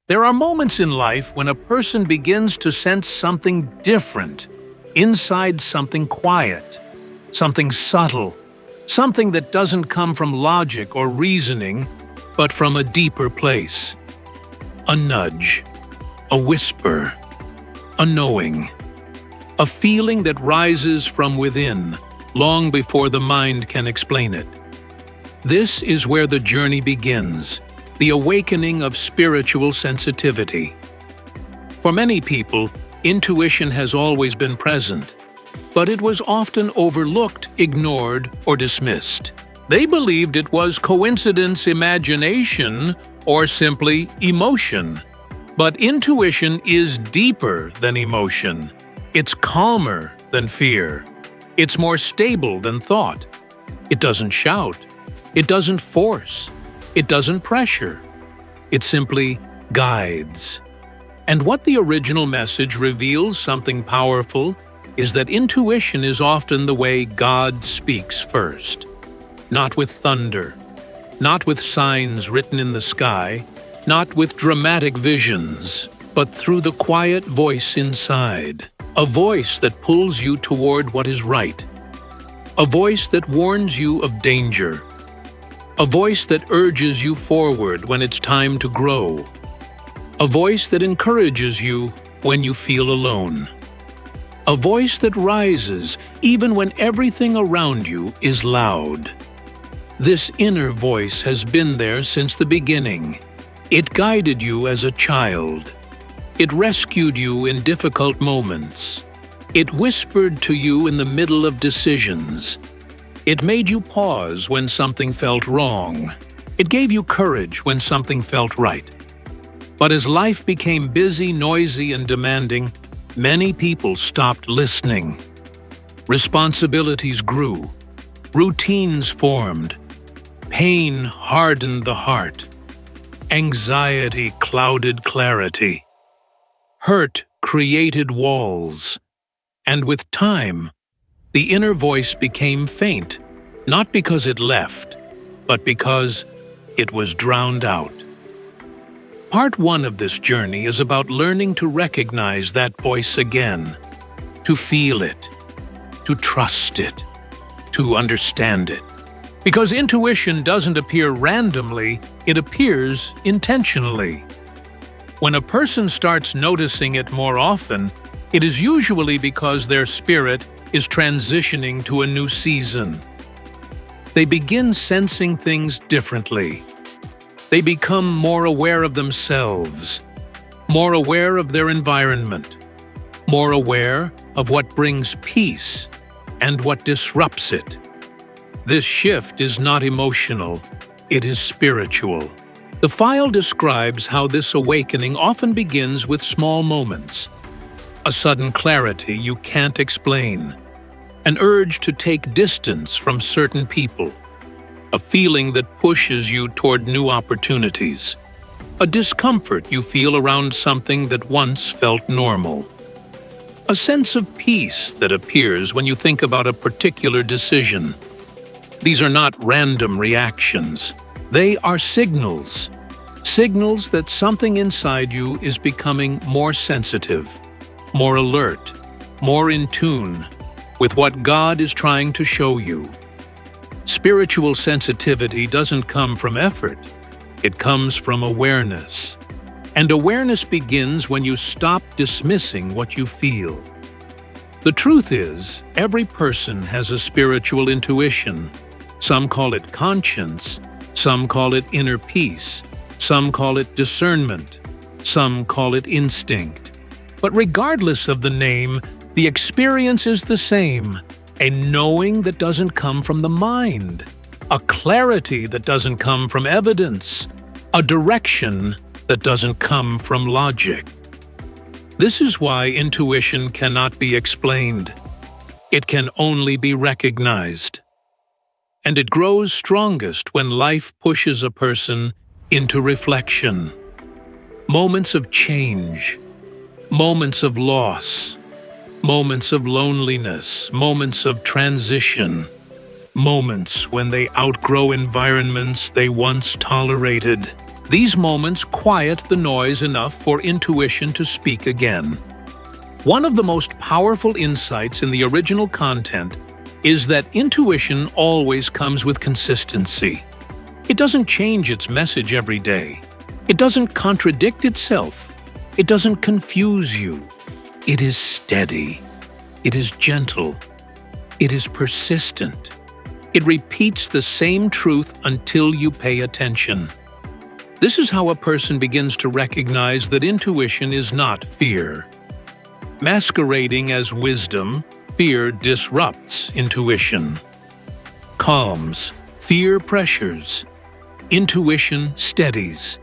There are moments in life when a person begins to sense something different, inside something quiet, something subtle, something that doesn't come from logic or reasoning, but from a deeper place. A nudge, a whisper, a knowing, a feeling that rises from within, long before the mind can explain it. This is where the journey begins, the awakening of spiritual sensitivity. For many people, intuition has always been present, but it was often overlooked, ignored, or dismissed. They believed it was coincidence, imagination, or simply emotion. But intuition is deeper than emotion. It's calmer than fear. It's more stable than thought. It doesn't shout. It doesn't force. It doesn't pressure. It simply guides. And what the original message reveals, something powerful, is that intuition is often the way God speaks first. Not with thunder, not with signs written in the sky, not with dramatic visions, but through the quiet voice inside. A voice that pulls you toward what is right. A voice that warns you of danger. A voice that urges you forward when it's time to grow. A voice that encourages you when you feel alone. A voice that rises even when everything around you is loud. This inner voice has been there since the beginning. It guided you as a child. It rescued you in difficult moments. It whispered to you in the middle of decisions. It made you pause when something felt wrong. It gave you courage when something felt right. But as life became busy, noisy, and demanding, many people stopped listening. Responsibilities grew. Routines formed. Pain hardened the heart. Anxiety clouded clarity. Hurt created walls. And with time, the inner voice became faint, not because it left, but because it was drowned out. Part 1 of this journey is about learning to recognize that voice again, to feel it, to trust it, to understand it. Because intuition doesn't appear randomly, it appears intentionally. When a person starts noticing it more often, it is usually because their spirit is transitioning to a new season. They begin sensing things differently. They become more aware of themselves, more aware of their environment, more aware of what brings peace and what disrupts it. This shift is not emotional, it is spiritual. The file describes how this awakening often begins with small moments. A sudden clarity you can't explain. An urge to take distance from certain people. A feeling that pushes you toward new opportunities. A discomfort you feel around something that once felt normal. A sense of peace that appears when you think about a particular decision. These are not random reactions. They are signals. Signals that something inside you is becoming more sensitive, more alert, more in tune with what God is trying to show you. Spiritual sensitivity doesn't come from effort. It comes from awareness. And awareness begins when you stop dismissing what you feel. The truth is, every person has a spiritual intuition. Some call it conscience, some call it inner peace, some call it discernment, some call it instinct. But regardless of the name, the experience is the same. A knowing that doesn't come from the mind. A clarity that doesn't come from evidence. A direction that doesn't come from logic. This is why intuition cannot be explained. It can only be recognized. And it grows strongest when life pushes a person into reflection. Moments of change. Moments of loss. Moments of loneliness, moments of transition, moments when they outgrow environments they once tolerated. These moments quiet the noise enough for intuition to speak again. One of the most powerful insights in the original content is that intuition always comes with consistency. It doesn't change its message every day. It doesn't contradict itself. It doesn't confuse you. It is steady. It is gentle. It is persistent. It repeats the same truth until you pay attention. This is how a person begins to recognize that intuition is not fear. Masquerading as wisdom, fear disrupts intuition. Calms, fear pressures. Intuition steadies.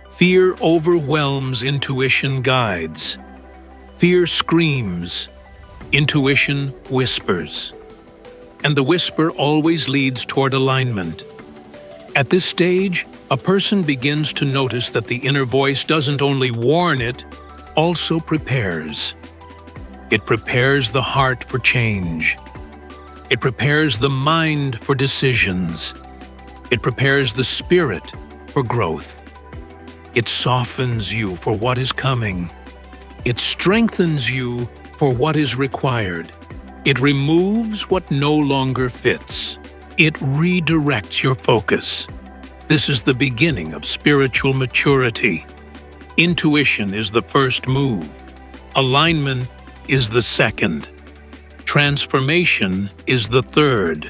Fear overwhelms, intuition guides. Fear screams, intuition whispers. And the whisper always leads toward alignment. At this stage, a person begins to notice that the inner voice doesn't only warn it, also prepares. It prepares the heart for change. It prepares the mind for decisions. It prepares the spirit for growth. It softens you for what is coming. It strengthens you for what is required. It removes what no longer fits. It redirects your focus. This is the beginning of spiritual maturity. Intuition is the first move. Alignment is the second. Transformation is the third.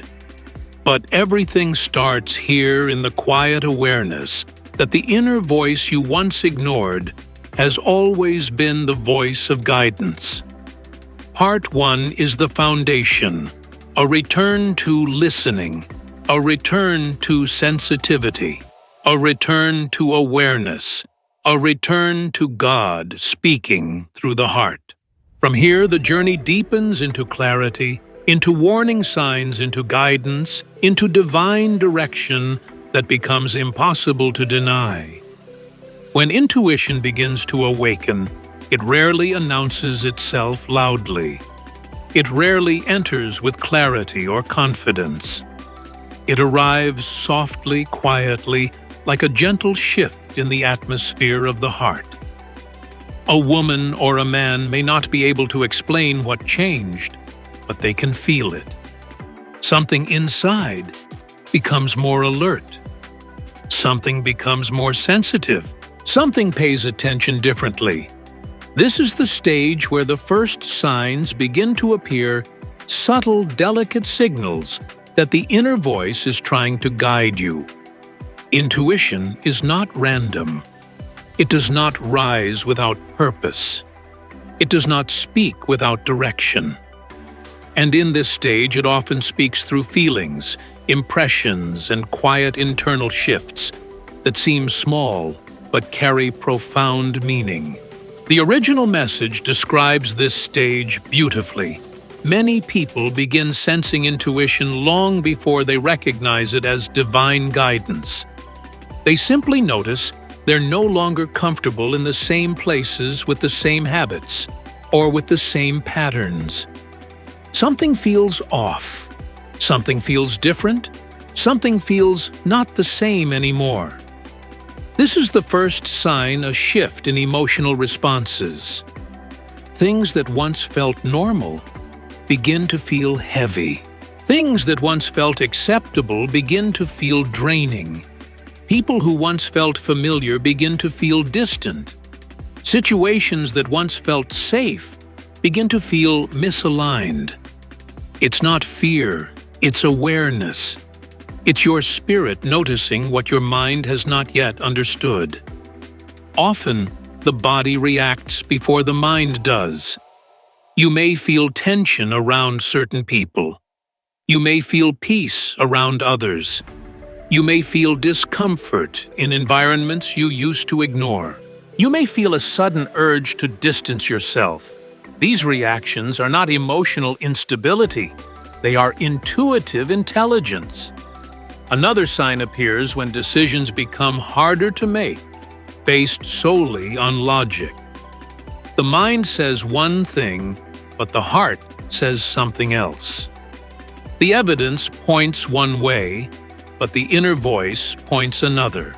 But everything starts here in the quiet awareness that the inner voice you once ignored has always been the voice of guidance. Part 1 is the foundation, a return to listening, a return to sensitivity, a return to awareness, a return to God speaking through the heart. From here, the journey deepens into clarity, into warning signs, into guidance, into divine direction that becomes impossible to deny. When intuition begins to awaken, it rarely announces itself loudly. It rarely enters with clarity or confidence. It arrives softly, quietly, like a gentle shift in the atmosphere of the heart. A woman or a man may not be able to explain what changed, but they can feel it. Something inside becomes more alert. Something becomes more sensitive. Something pays attention differently. This is the stage where the first signs begin to appear, subtle, delicate signals that the inner voice is trying to guide you. Intuition is not random. It does not rise without purpose. It does not speak without direction. And in this stage, it often speaks through feelings, impressions, and quiet internal shifts that seem small but carry profound meaning. The original message describes this stage beautifully. Many people begin sensing intuition long before they recognize it as divine guidance. They simply notice they're no longer comfortable in the same places with the same habits or with the same patterns. Something feels off. Something feels different. Something feels not the same anymore. This is the first sign, a shift in emotional responses. Things that once felt normal begin to feel heavy. Things that once felt acceptable begin to feel draining. People who once felt familiar begin to feel distant. Situations that once felt safe begin to feel misaligned. It's not fear, it's awareness. It's your spirit noticing what your mind has not yet understood. Often, the body reacts before the mind does. You may feel tension around certain people. You may feel peace around others. You may feel discomfort in environments you used to ignore. You may feel a sudden urge to distance yourself. These reactions are not emotional instability. They are intuitive intelligence. Another sign appears when decisions become harder to make, based solely on logic. The mind says one thing, but the heart says something else. The evidence points one way, but the inner voice points another.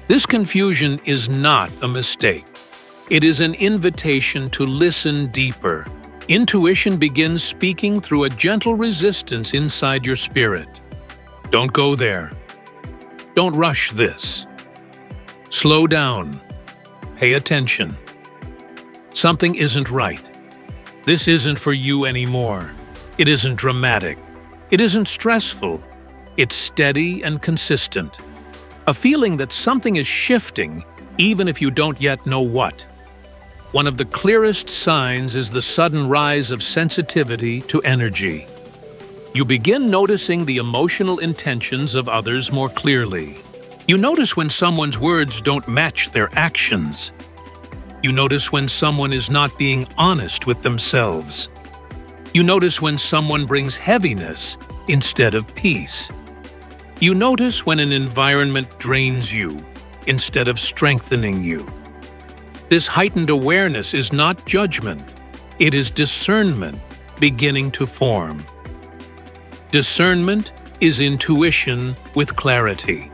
This confusion is not a mistake. It is an invitation to listen deeper. Intuition begins speaking through a gentle resistance inside your spirit. Don't go there. Don't rush this. Slow down. Pay attention. Something isn't right. This isn't for you anymore. It isn't dramatic. It isn't stressful. It's steady and consistent. A feeling that something is shifting, even if you don't yet know what. One of the clearest signs is the sudden rise of sensitivity to energy. You begin noticing the emotional intentions of others more clearly. You notice when someone's words don't match their actions. You notice when someone is not being honest with themselves. You notice when someone brings heaviness instead of peace. You notice when an environment drains you instead of strengthening you. This heightened awareness is not judgment. It is discernment beginning to form. Discernment is intuition with clarity.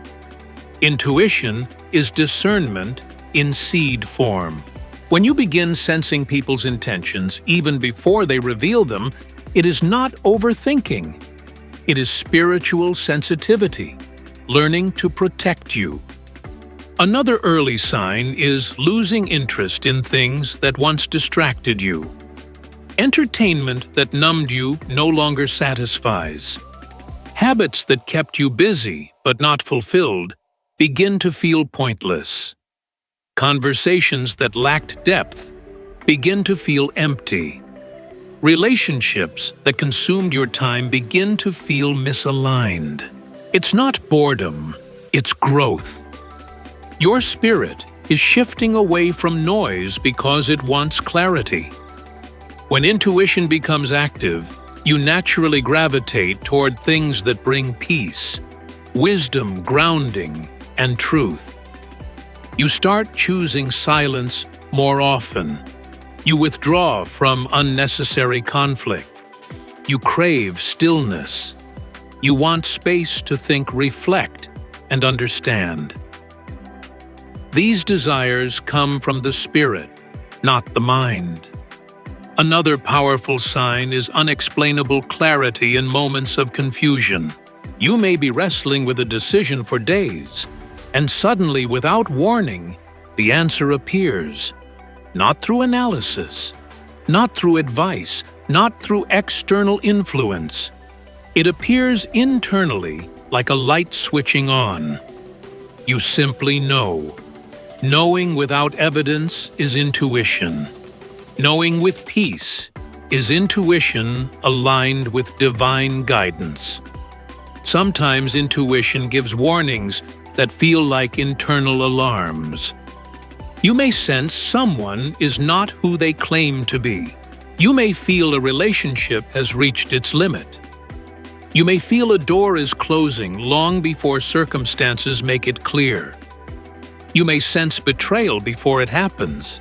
Intuition is discernment in seed form. When you begin sensing people's intentions even before they reveal them, it is not overthinking. It is spiritual sensitivity, learning to protect you. Another early sign is losing interest in things that once distracted you. Entertainment that numbed you no longer satisfies. Habits that kept you busy but not fulfilled begin to feel pointless. Conversations that lacked depth begin to feel empty. Relationships that consumed your time begin to feel misaligned. It's not boredom, it's growth. Your spirit is shifting away from noise because it wants clarity. When intuition becomes active, you naturally gravitate toward things that bring peace, wisdom, grounding, and truth. You start choosing silence more often. You withdraw from unnecessary conflict. You crave stillness. You want space to think, reflect, and understand. These desires come from the spirit, not the mind. Another powerful sign is unexplainable clarity in moments of confusion. You may be wrestling with a decision for days, and suddenly, without warning, the answer appears. Not through analysis, not through advice, not through external influence. It appears internally, like a light switching on. You simply know. Knowing without evidence is intuition. Knowing with peace is intuition aligned with divine guidance. Sometimes intuition gives warnings that feel like internal alarms. You may sense someone is not who they claim to be. You may feel a relationship has reached its limit. You may feel a door is closing long before circumstances make it clear. You may sense betrayal before it happens.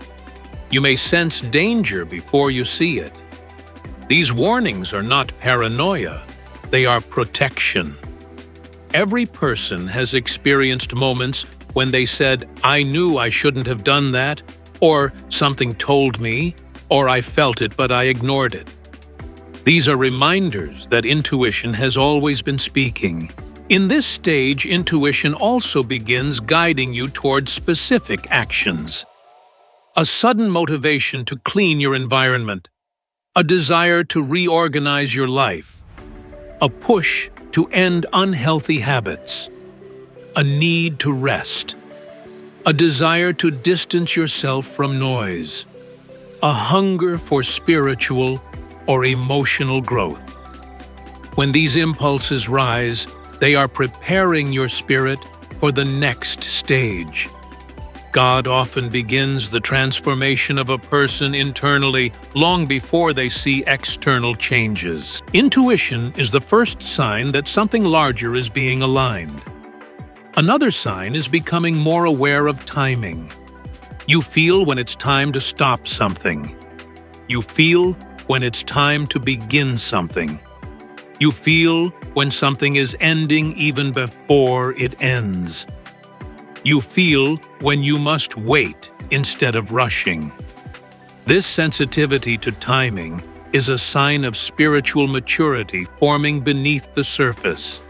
You may sense danger before you see it. These warnings are not paranoia, they are protection. Every person has experienced moments when they said, "I knew I shouldn't have done that," or "something told me," or "I felt it but I ignored it." These are reminders that intuition has always been speaking. In this stage, intuition also begins guiding you towards specific actions. A sudden motivation to clean your environment, a desire to reorganize your life, a push to end unhealthy habits, a need to rest, a desire to distance yourself from noise, a hunger for spiritual or emotional growth. When these impulses rise, they are preparing your spirit for the next stage. God often begins the transformation of a person internally long before they see external changes. Intuition is the first sign that something larger is being aligned. Another sign is becoming more aware of timing. You feel when it's time to stop something. You feel when it's time to begin something. You feel when something is ending even before it ends. You feel when you must wait instead of rushing. This sensitivity to timing is a sign of spiritual maturity forming beneath the surface.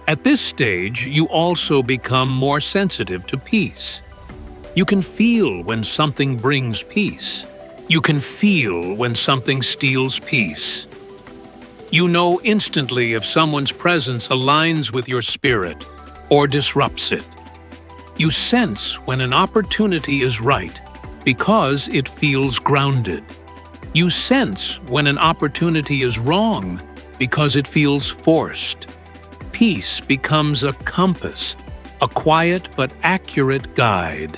At this stage, you also become more sensitive to peace. You can feel when something brings peace. You can feel when something steals peace. You know instantly if someone's presence aligns with your spirit or disrupts it. You sense when an opportunity is right because it feels grounded. You sense when an opportunity is wrong because it feels forced. Peace becomes a compass, a quiet but accurate guide.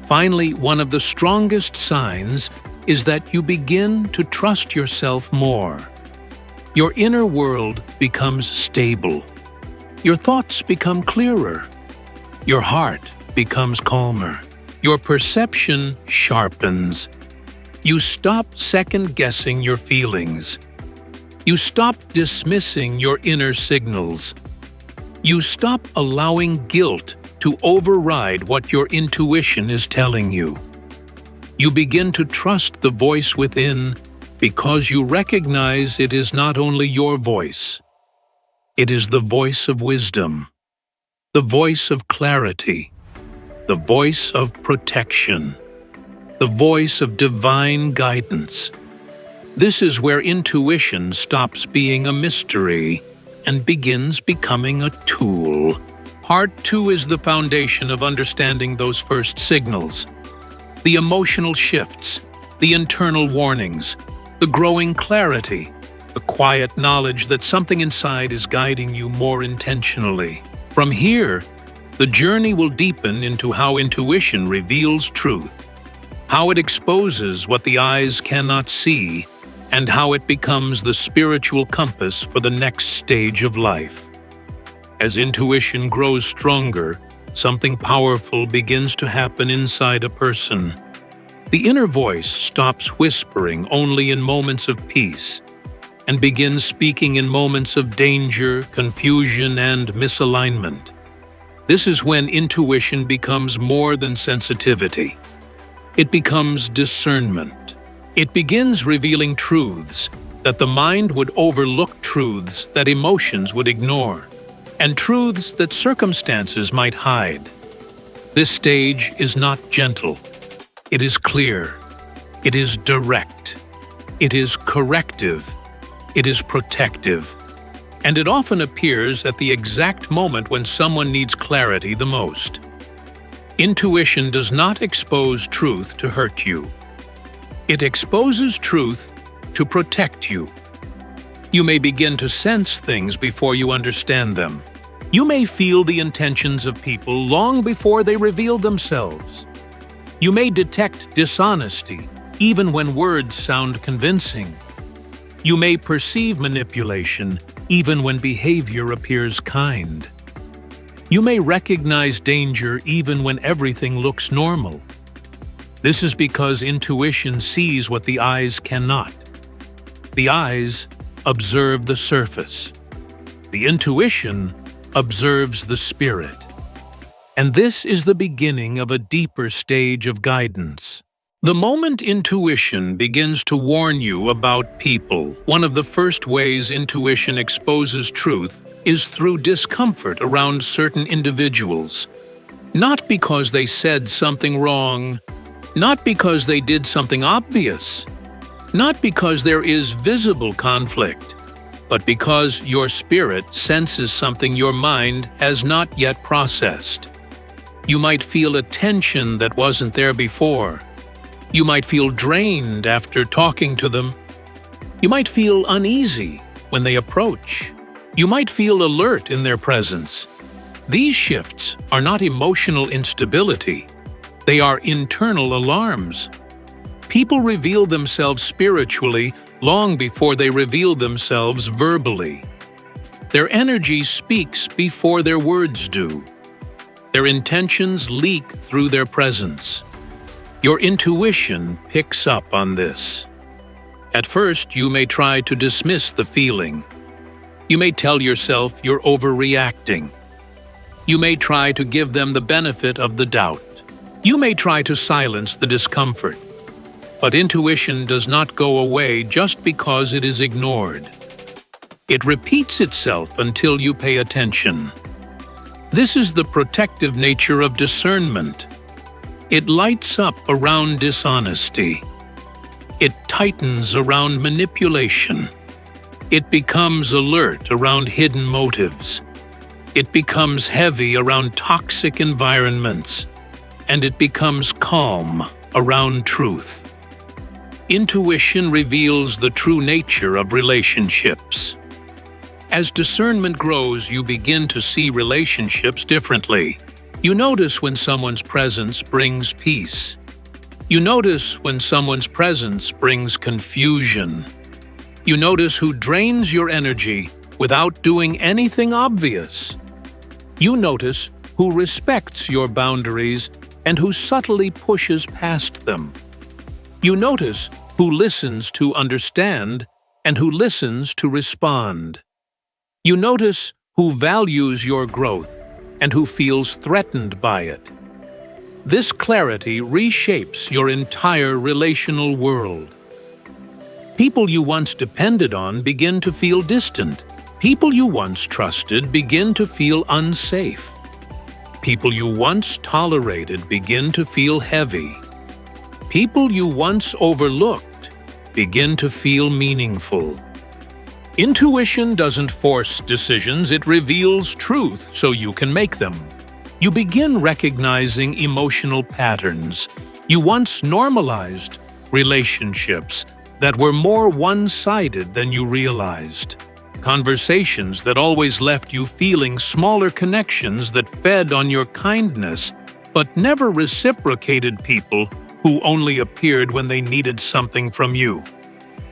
Finally, one of the strongest signs is that you begin to trust yourself more. Your inner world becomes stable. Your thoughts become clearer. Your heart becomes calmer. Your perception sharpens. You stop second-guessing your feelings. You stop dismissing your inner signals. You stop allowing guilt to override what your intuition is telling you. You begin to trust the voice within because you recognize it is not only your voice. It is the voice of wisdom, the voice of clarity, the voice of protection, the voice of divine guidance. This is where intuition stops being a mystery and begins becoming a tool. Part 2 is the foundation of understanding those first signals. The emotional shifts, the internal warnings, the growing clarity, the quiet knowledge that something inside is guiding you more intentionally. From here, the journey will deepen into how intuition reveals truth, how it exposes what the eyes cannot see, and how it becomes the spiritual compass for the next stage of life. As intuition grows stronger, something powerful begins to happen inside a person. The inner voice stops whispering only in moments of peace and begins speaking in moments of danger, confusion, and misalignment. This is when intuition becomes more than sensitivity. It becomes discernment. It begins revealing truths that the mind would overlook, truths that emotions would ignore, and truths that circumstances might hide. This stage is not gentle. It is clear. It is direct. It is corrective. It is protective. And it often appears at the exact moment when someone needs clarity the most. Intuition does not expose truth to hurt you. It exposes truth to protect you. You may begin to sense things before you understand them. You may feel the intentions of people long before they reveal themselves. You may detect dishonesty even when words sound convincing. You may perceive manipulation even when behavior appears kind. You may recognize danger even when everything looks normal. This is because intuition sees what the eyes cannot. The eyes observe the surface. The intuition observes the spirit. And this is the beginning of a deeper stage of guidance. The moment intuition begins to warn you about people, one of the first ways intuition exposes truth is through discomfort around certain individuals. Not because they said something wrong, not because they did something obvious, not because there is visible conflict, but because your spirit senses something your mind has not yet processed. You might feel a tension that wasn't there before. You might feel drained after talking to them. You might feel uneasy when they approach. You might feel alert in their presence. These shifts are not emotional instability. They are internal alarms. People reveal themselves spiritually long before they reveal themselves verbally. Their energy speaks before their words do. Their intentions leak through their presence. Your intuition picks up on this. At first, you may try to dismiss the feeling. You may tell yourself you're overreacting. You may try to give them the benefit of the doubt. You may try to silence the discomfort. But intuition does not go away just because it is ignored. It repeats itself until you pay attention. This is the protective nature of discernment. It lights up around dishonesty. It tightens around manipulation. It becomes alert around hidden motives. It becomes heavy around toxic environments. And it becomes calm around truth. Intuition reveals the true nature of relationships. As discernment grows, you begin to see relationships differently. You notice when someone's presence brings peace. You notice when someone's presence brings confusion. You notice who drains your energy without doing anything obvious. You notice who respects your boundaries and who subtly pushes past them. You notice who listens to understand and who listens to respond. You notice who values your growth and who feels threatened by it. This clarity reshapes your entire relational world. People you once depended on begin to feel distant. People you once trusted begin to feel unsafe. People you once tolerated begin to feel heavy. People you once overlooked begin to feel meaningful. Intuition doesn't force decisions, it reveals truth so you can make them. You begin recognizing emotional patterns. You once normalized relationships that were more one-sided than you realized. Conversations that always left you feeling smaller connections that fed on your kindness, but never reciprocated people who only appeared when they needed something from you.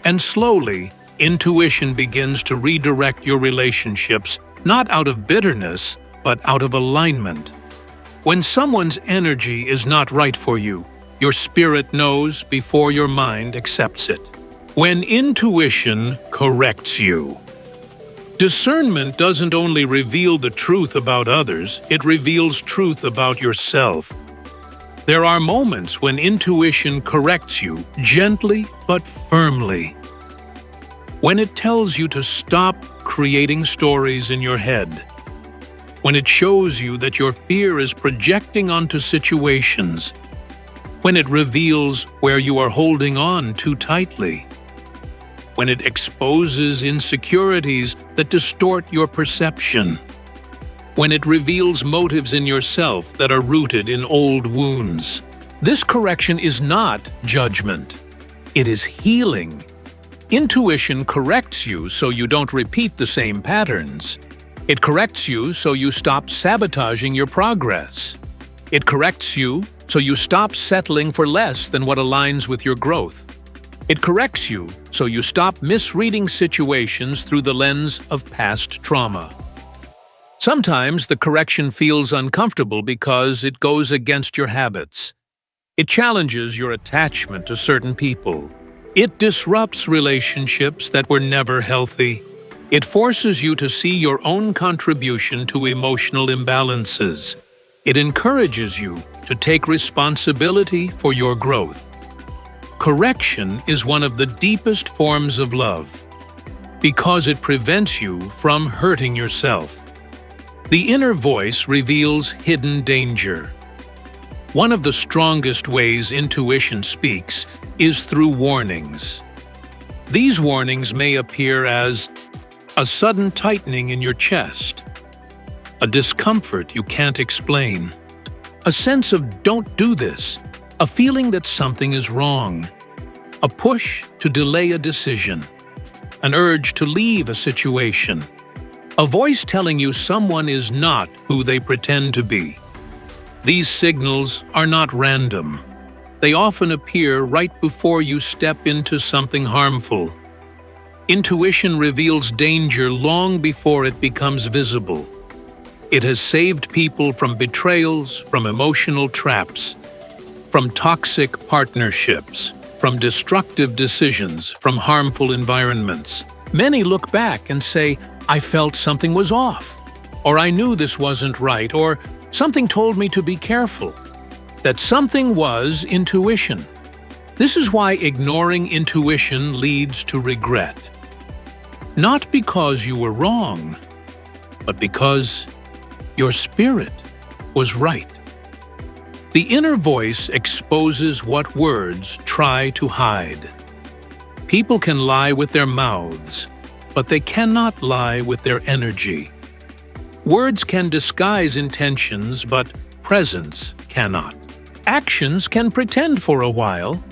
And slowly, intuition begins to redirect your relationships, not out of bitterness, but out of alignment. When someone's energy is not right for you, your spirit knows before your mind accepts it. When intuition corrects you. Discernment doesn't only reveal the truth about others, it reveals truth about yourself. There are moments when intuition corrects you gently but firmly. When it tells you to stop creating stories in your head. When it shows you that your fear is projecting onto situations. When it reveals where you are holding on too tightly. When it exposes insecurities that distort your perception. When it reveals motives in yourself that are rooted in old wounds. This correction is not judgment. It is healing. Intuition corrects you so you don't repeat the same patterns. It corrects you so you stop sabotaging your progress. It corrects you so you stop settling for less than what aligns with your growth. It corrects you so you stop misreading situations through the lens of past trauma. Sometimes the correction feels uncomfortable because it goes against your habits. It challenges your attachment to certain people. It disrupts relationships that were never healthy. It forces you to see your own contribution to emotional imbalances. It encourages you to take responsibility for your growth. Correction is one of the deepest forms of love because it prevents you from hurting yourself. The inner voice reveals hidden danger. One of the strongest ways intuition speaks is through warnings. These warnings may appear as a sudden tightening in your chest, a discomfort you can't explain, a sense of "don't do this," a feeling that something is wrong, a push to delay a decision, an urge to leave a situation, a voice telling you someone is not who they pretend to be. These signals are not random. They often appear right before you step into something harmful. Intuition reveals danger long before it becomes visible. It has saved people from betrayals, from emotional traps, from toxic partnerships, from destructive decisions, from harmful environments. Many look back and say, "I felt something was off," or I knew this wasn't right, or something told me to be careful. That something was intuition. This is why ignoring intuition leads to regret. Not because you were wrong, but because your spirit was right. The inner voice exposes what words try to hide. People can lie with their mouths, but they cannot lie with their energy. Words can disguise intentions, but presence cannot. Actions can pretend for a while,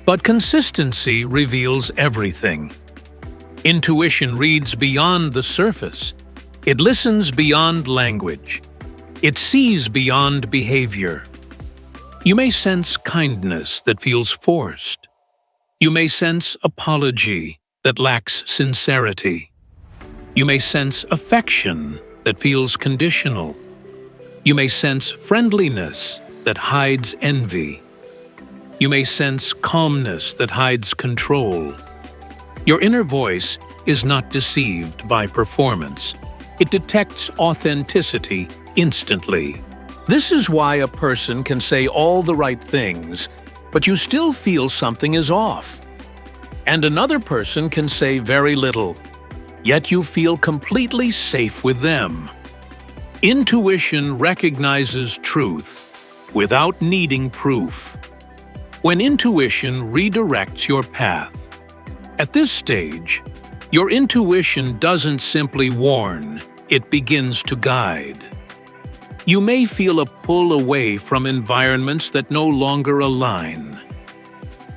but consistency reveals everything. Intuition reads beyond the surface. It listens beyond language. It sees beyond behavior. You may sense kindness that feels forced. You may sense apology that lacks sincerity. You may sense affection that feels conditional. You may sense friendliness that hides envy. You may sense calmness that hides control. Your inner voice is not deceived by performance. It detects authenticity instantly. This is why a person can say all the right things, but you still feel something is off. And another person can say very little, yet you feel completely safe with them. Intuition recognizes truth without needing proof. When intuition redirects your path, at this stage, your intuition doesn't simply warn, it begins to guide. You may feel a pull away from environments that no longer align.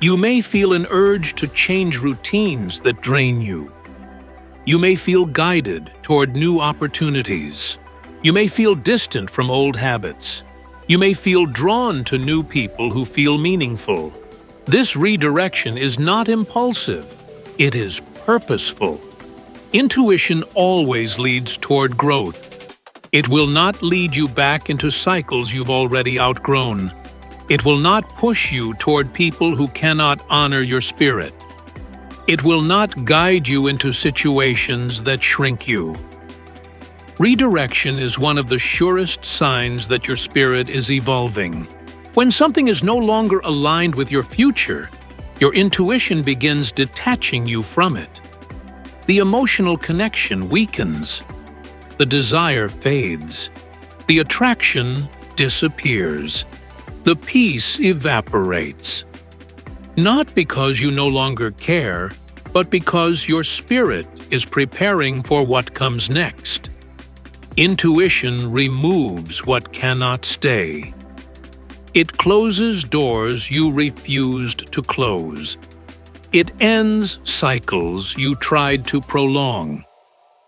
You may feel an urge to change routines that drain you. You may feel guided toward new opportunities. You may feel distant from old habits. You may feel drawn to new people who feel meaningful. This redirection is not impulsive. It is purposeful. Intuition always leads toward growth. It will not lead you back into cycles you've already outgrown. It will not push you toward people who cannot honor your spirit. It will not guide you into situations that shrink you. Redirection is one of the surest signs that your spirit is evolving. When something is no longer aligned with your future, your intuition begins detaching you from it. The emotional connection weakens. The desire fades. The attraction disappears. The peace evaporates. Not because you no longer care, but because your spirit is preparing for what comes next. Intuition removes what cannot stay. It closes doors you refused to close. It ends cycles you tried to prolong.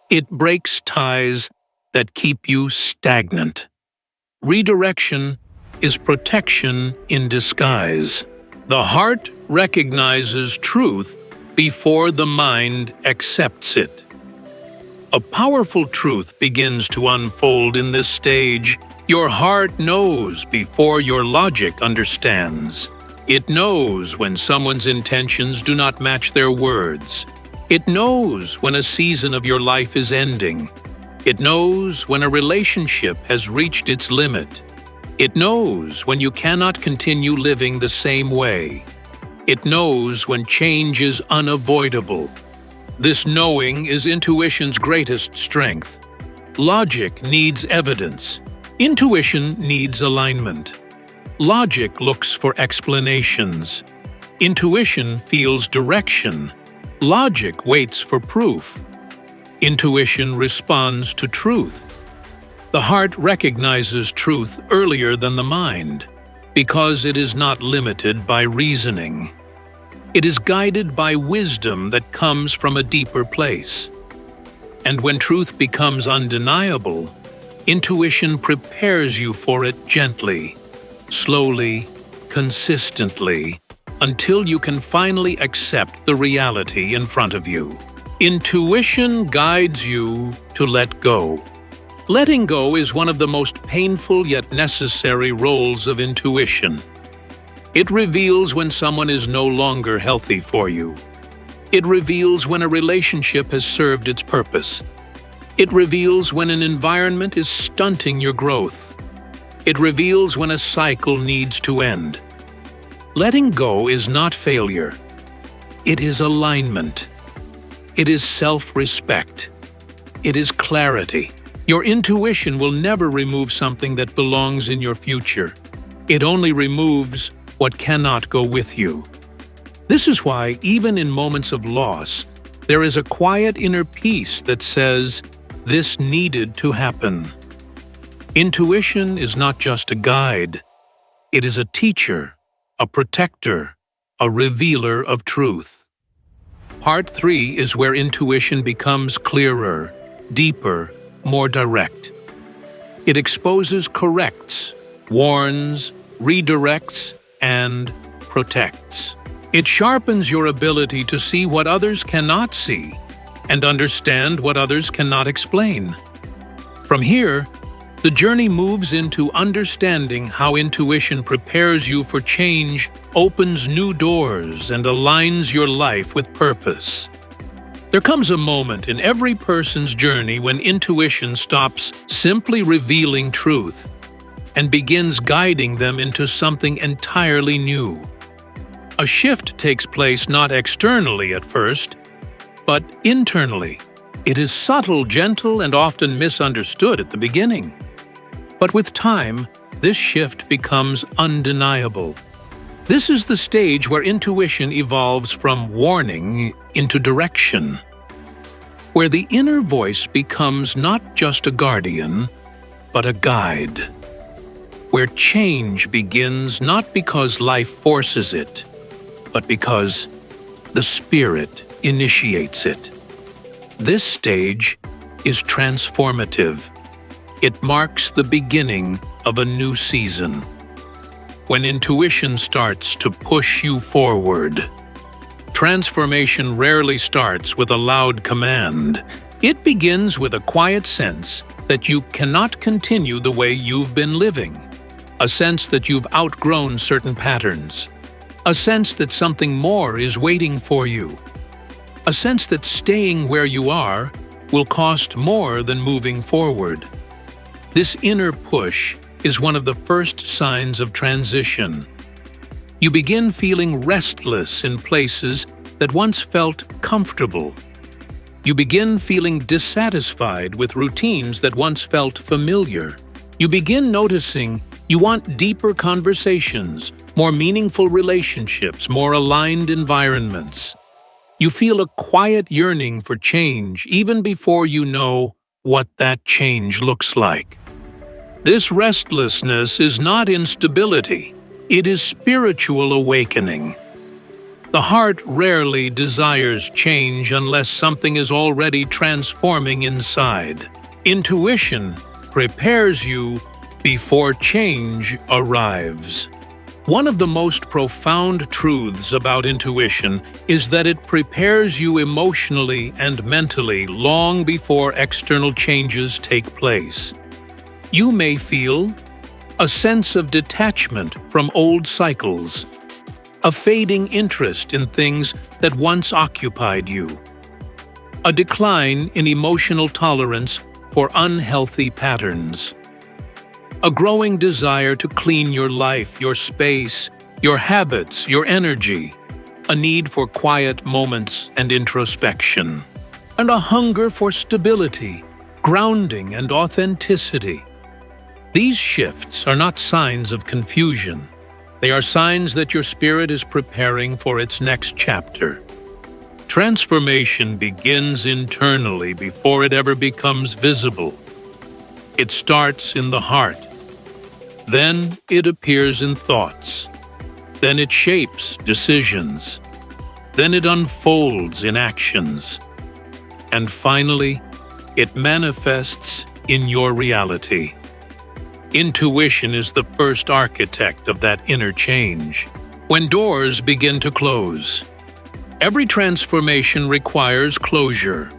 It breaks ties that keep you stagnant. Redirection is protection in disguise. The heart recognizes truth before the mind accepts it. A powerful truth begins to unfold in this stage. Your heart knows before your logic understands. It knows when someone's intentions do not match their words. It knows when a season of your life is ending. It knows when a relationship has reached its limit. It knows when you cannot continue living the same way. It knows when change is unavoidable. This knowing is intuition's greatest strength. Logic needs evidence. Intuition needs alignment. Logic looks for explanations. Intuition feels direction. Logic waits for proof. Intuition responds to truth. The heart recognizes truth earlier than the mind, because it is not limited by reasoning. It is guided by wisdom that comes from a deeper place. And when truth becomes undeniable, intuition prepares you for it gently, slowly, consistently, until you can finally accept the reality in front of you. Intuition guides you to let go. Letting go is one of the most painful yet necessary roles of intuition. It reveals when someone is no longer healthy for you. It reveals when a relationship has served its purpose. It reveals when an environment is stunting your growth. It reveals when a cycle needs to end. Letting go is not failure. It is alignment. It is self-respect. It is clarity. Your intuition will never remove something that belongs in your future. It only removes what cannot go with you. This is why, even in moments of loss, there is a quiet inner peace that says, "This needed to happen." Intuition is not just a guide. It is a teacher, a protector, a revealer of truth. Part 3 is where intuition becomes clearer, deeper, more direct. It exposes, corrects, warns, redirects, and protects. It sharpens your ability to see what others cannot see and understand what others cannot explain. From here, the journey moves into understanding how intuition prepares you for change, opens new doors, and aligns your life with purpose. There comes a moment in every person's journey when intuition stops simply revealing truth and begins guiding them into something entirely new. A shift takes place not externally at first, but internally. It is subtle, gentle, and often misunderstood at the beginning. But with time, this shift becomes undeniable. This is the stage where intuition evolves from warning into direction, where the inner voice becomes not just a guardian, but a guide, where change begins not because life forces it, but because the Spirit initiates it. This stage is transformative. It marks the beginning of a new season, when intuition starts to push you forward. Transformation rarely starts with a loud command. It begins with a quiet sense that you cannot continue the way you've been living, a sense that you've outgrown certain patterns, a sense that something more is waiting for you, a sense that staying where you are will cost more than moving forward. This inner push is one of the first signs of transition. You begin feeling restless in places that once felt comfortable. You begin feeling dissatisfied with routines that once felt familiar. You begin noticing you want deeper conversations, more meaningful relationships, more aligned environments. You feel a quiet yearning for change even before you know what that change looks like. This restlessness is not instability, it is spiritual awakening. The heart rarely desires change unless something is already transforming inside. Intuition prepares you before change arrives. One of the most profound truths about intuition is that it prepares you emotionally and mentally long before external changes take place. You may feel a sense of detachment from old cycles, a fading interest in things that once occupied you, a decline in emotional tolerance for unhealthy patterns, a growing desire to clean your life, your space, your habits, your energy, a need for quiet moments and introspection, and a hunger for stability, grounding, and authenticity. These shifts are not signs of confusion. They are signs that your spirit is preparing for its next chapter. Transformation begins internally before it ever becomes visible. It starts in the heart. Then it appears in thoughts. Then it shapes decisions. Then it unfolds in actions. And finally, it manifests in your reality. Intuition is the first architect of that inner change. When doors begin to close, every transformation requires closure.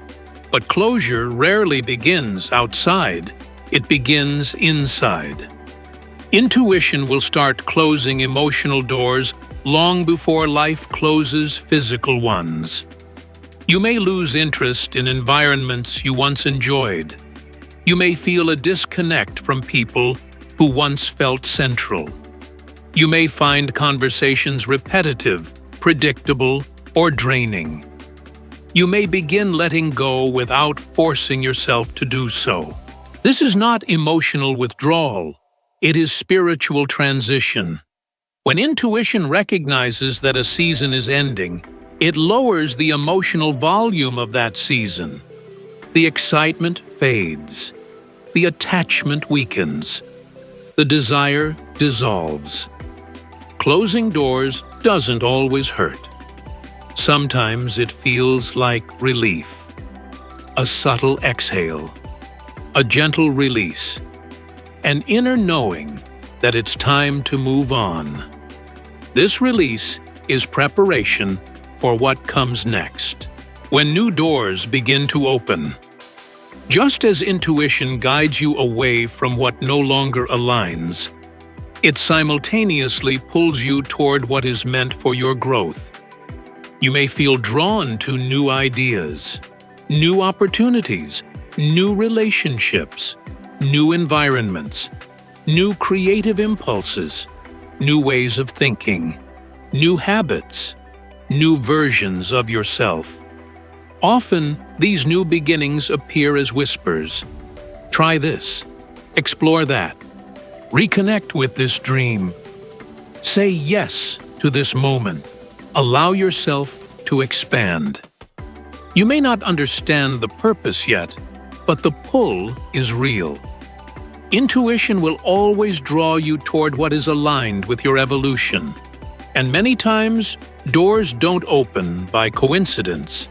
But closure rarely begins outside. It begins inside. Intuition will start closing emotional doors long before life closes physical ones. You may lose interest in environments you once enjoyed. You may feel a disconnect from people who once felt central. You may find conversations repetitive, predictable, or draining. You may begin letting go without forcing yourself to do so. This is not emotional withdrawal. It is spiritual transition. When intuition recognizes that a season is ending, it lowers the emotional volume of that season. The excitement fades. The attachment weakens. The desire dissolves. Closing doors doesn't always hurt. Sometimes it feels like relief. A subtle exhale. A gentle release. An inner knowing that it's time to move on. This release is preparation for what comes next. When new doors begin to open, just as intuition guides you away from what no longer aligns, it simultaneously pulls you toward what is meant for your growth. You may feel drawn to new ideas, new opportunities, new relationships, new environments, new creative impulses, new ways of thinking, new habits, new versions of yourself. Often, these new beginnings appear as whispers. Try this. Explore that. Reconnect with this dream. Say yes to this moment. Allow yourself to expand. You may not understand the purpose yet, but the pull is real. Intuition will always draw you toward what is aligned with your evolution. And many times, doors don't open by coincidence.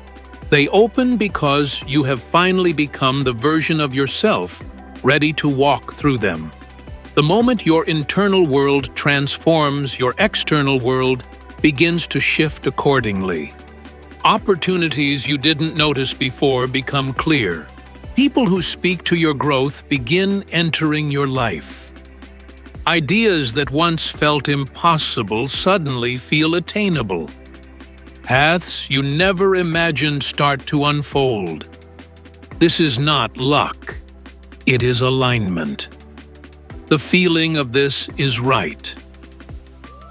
They open because you have finally become the version of yourself ready to walk through them. The moment your internal world transforms, your external world begins to shift accordingly. Opportunities you didn't notice before become clear. People who speak to your growth begin entering your life. Ideas that once felt impossible suddenly feel attainable. Paths you never imagined start to unfold. This is not luck. It is alignment. The feeling of this is right.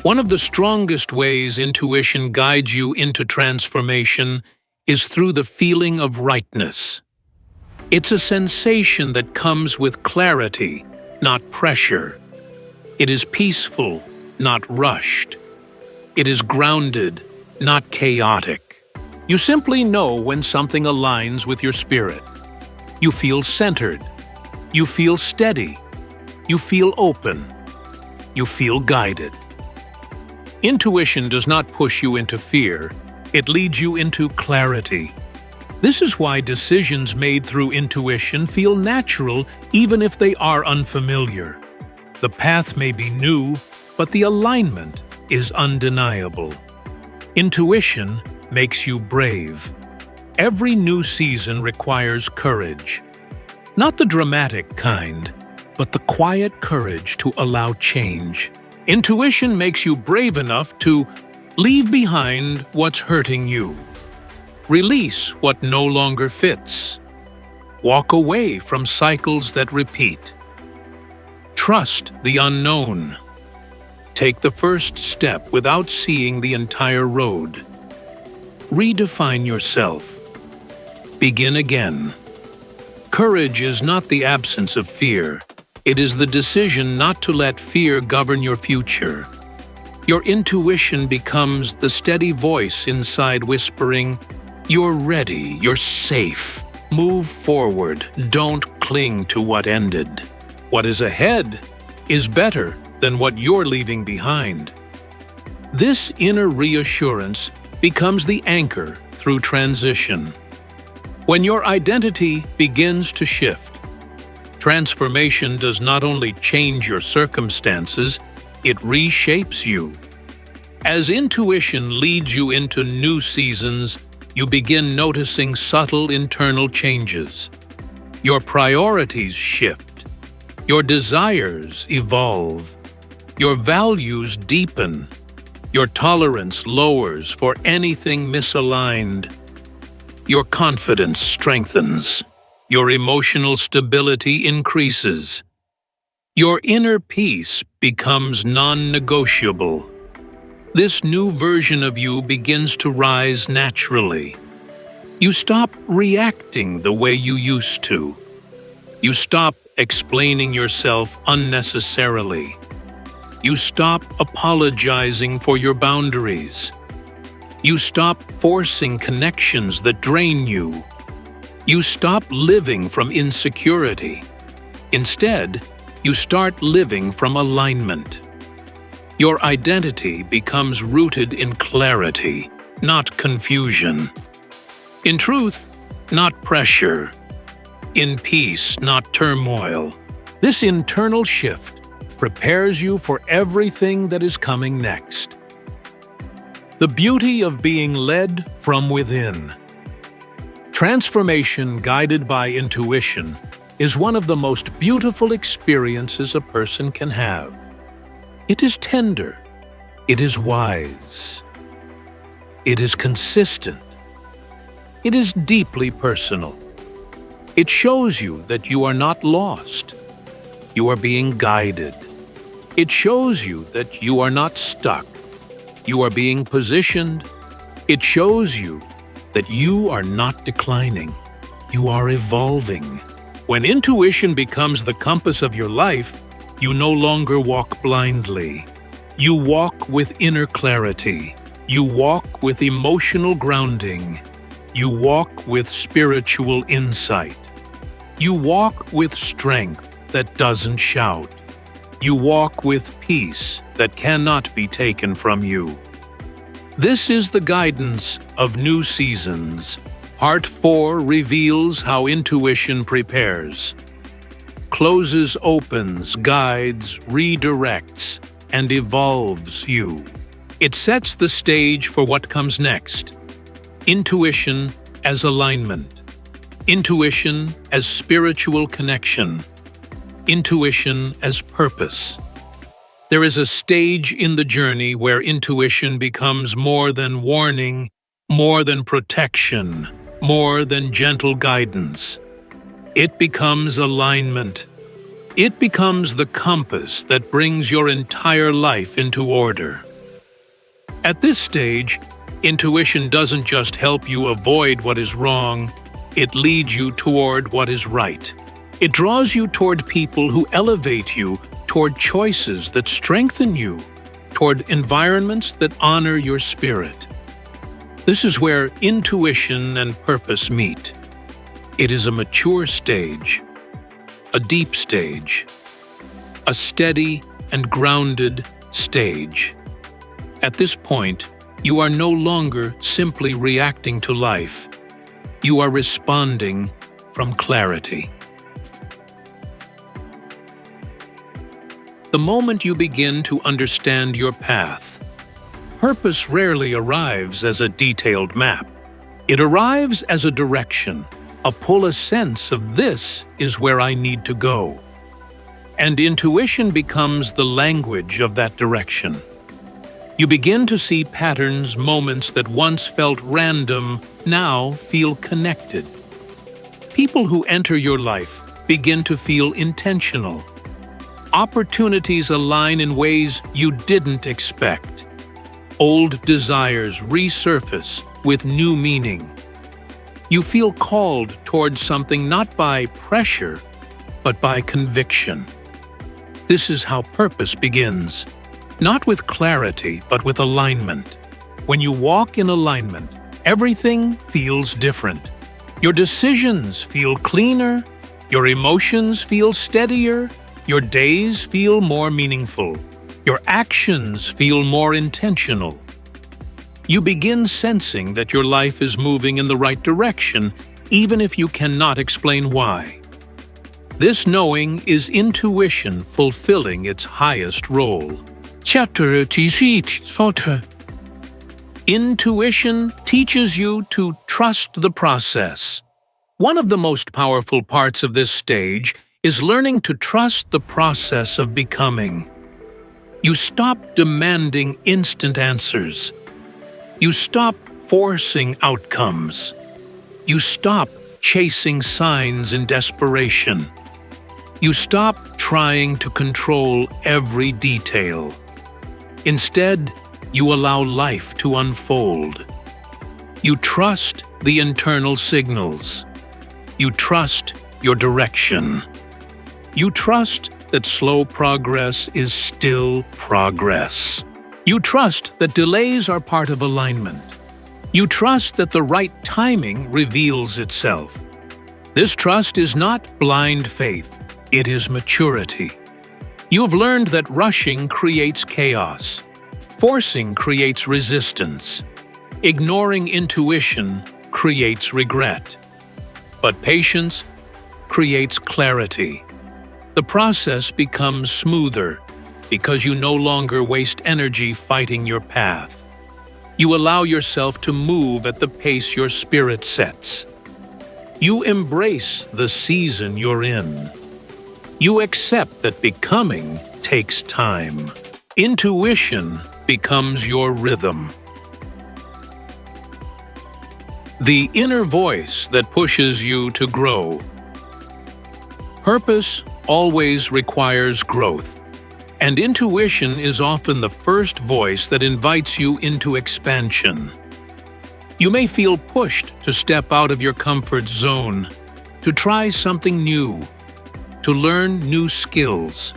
One of the strongest ways intuition guides you into transformation is through the feeling of rightness. It's a sensation that comes with clarity, not pressure. It is peaceful, not rushed. It is grounded, not chaotic. You simply know when something aligns with your spirit. You feel centered. You feel steady. You feel open. You feel guided. Intuition does not push you into fear. It leads you into clarity. This is why decisions made through intuition feel natural even if they are unfamiliar. The path may be new, but the alignment is undeniable. Intuition makes you brave. Every new season requires courage. Not the dramatic kind, but the quiet courage to allow change. Intuition makes you brave enough to leave behind what's hurting you. Release what no longer fits. Walk away from cycles that repeat. Trust the unknown. Take the first step without seeing the entire road. Redefine yourself. Begin again. Courage is not the absence of fear. It is the decision not to let fear govern your future. Your intuition becomes the steady voice inside whispering, "You're ready, you're safe. Move forward, don't cling to what ended. What is ahead is better than what you're leaving behind." This inner reassurance becomes the anchor through transition. When your identity begins to shift, transformation does not only change your circumstances, it reshapes you. As intuition leads you into new seasons, you begin noticing subtle internal changes. Your priorities shift. Your desires evolve. Your values deepen. Your tolerance lowers for anything misaligned. Your confidence strengthens. Your emotional stability increases. Your inner peace becomes non-negotiable. This new version of you begins to rise naturally. You stop reacting the way you used to. You stop explaining yourself unnecessarily. You stop apologizing for your boundaries. You stop forcing connections that drain you. You stop living from insecurity. Instead, you start living from alignment. Your identity becomes rooted in clarity, not confusion. In truth, not pressure. In peace, not turmoil. This internal shift prepares you for everything that is coming next. The beauty of being led from within. Transformation guided by intuition is one of the most beautiful experiences a person can have. It is tender. It is wise. It is consistent. It is deeply personal. It shows you that you are not lost. You are being guided. It shows you that you are not stuck. You are being positioned. It shows you that you are not declining. You are evolving. When intuition becomes the compass of your life, you no longer walk blindly. You walk with inner clarity. You walk with emotional grounding. You walk with spiritual insight. You walk with strength that doesn't shout. You walk with peace that cannot be taken from you. This is the guidance of new seasons. Part 4 reveals how intuition prepares. Closes, opens, guides, redirects, and evolves you. It sets the stage for what comes next. Intuition as alignment. Intuition as spiritual connection. Intuition as purpose. There is a stage in the journey where intuition becomes more than warning, more than protection, more than gentle guidance. It becomes alignment. It becomes the compass that brings your entire life into order. At this stage, intuition doesn't just help you avoid what is wrong, it leads you toward what is right. It draws you toward people who elevate you, toward choices that strengthen you, toward environments that honor your spirit. This is where intuition and purpose meet. It is a mature stage, a deep stage, a steady and grounded stage. At this point, you are no longer simply reacting to life. You are responding from clarity. The moment you begin to understand your path, purpose rarely arrives as a detailed map. It arrives as a direction, a pull, a sense of this is where I need to go. And intuition becomes the language of that direction. You begin to see patterns, moments that once felt random now feel connected. People who enter your life begin to feel intentional. Opportunities align in ways you didn't expect. Old desires resurface with new meaning. You feel called towards something not by pressure, but by conviction. This is how purpose begins. Not with clarity, but with alignment. When you walk in alignment, everything feels different. Your decisions feel cleaner, your emotions feel steadier, your days feel more meaningful, your actions feel more intentional. You begin sensing that your life is moving in the right direction, even if you cannot explain why. This knowing is intuition fulfilling its highest role. Intuition teaches you to trust the process. One of the most powerful parts of this stage is learning to trust the process of becoming. You stop demanding instant answers. You stop forcing outcomes. You stop chasing signs in desperation. You stop trying to control every detail. Instead, you allow life to unfold. You trust the internal signals. You trust your direction. You trust that slow progress is still progress. You trust that delays are part of alignment. You trust that the right timing reveals itself. This trust is not blind faith, it is maturity. You have learned that rushing creates chaos. Forcing creates resistance. Ignoring intuition creates regret. But patience creates clarity. The process becomes smoother because you no longer waste energy fighting your path. You allow yourself to move at the pace your spirit sets. You embrace the season you're in. You accept that becoming takes time. Intuition becomes your rhythm. The inner voice that pushes you to grow. Purpose always requires growth, and intuition is often the first voice that invites you into expansion. You may feel pushed to step out of your comfort zone, to try something new, to learn new skills,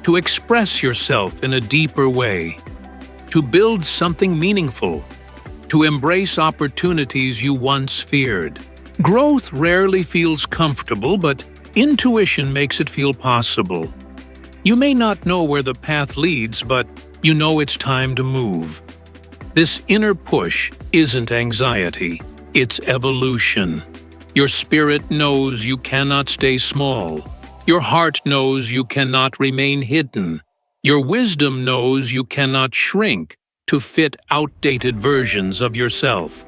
to express yourself in a deeper way, to build something meaningful, to embrace opportunities you once feared. Growth rarely feels comfortable, but intuition makes it feel possible. You may not know where the path leads, but you know it's time to move. This inner push isn't anxiety, it's evolution. Your spirit knows you cannot stay small. Your heart knows you cannot remain hidden. Your wisdom knows you cannot shrink to fit outdated versions of yourself.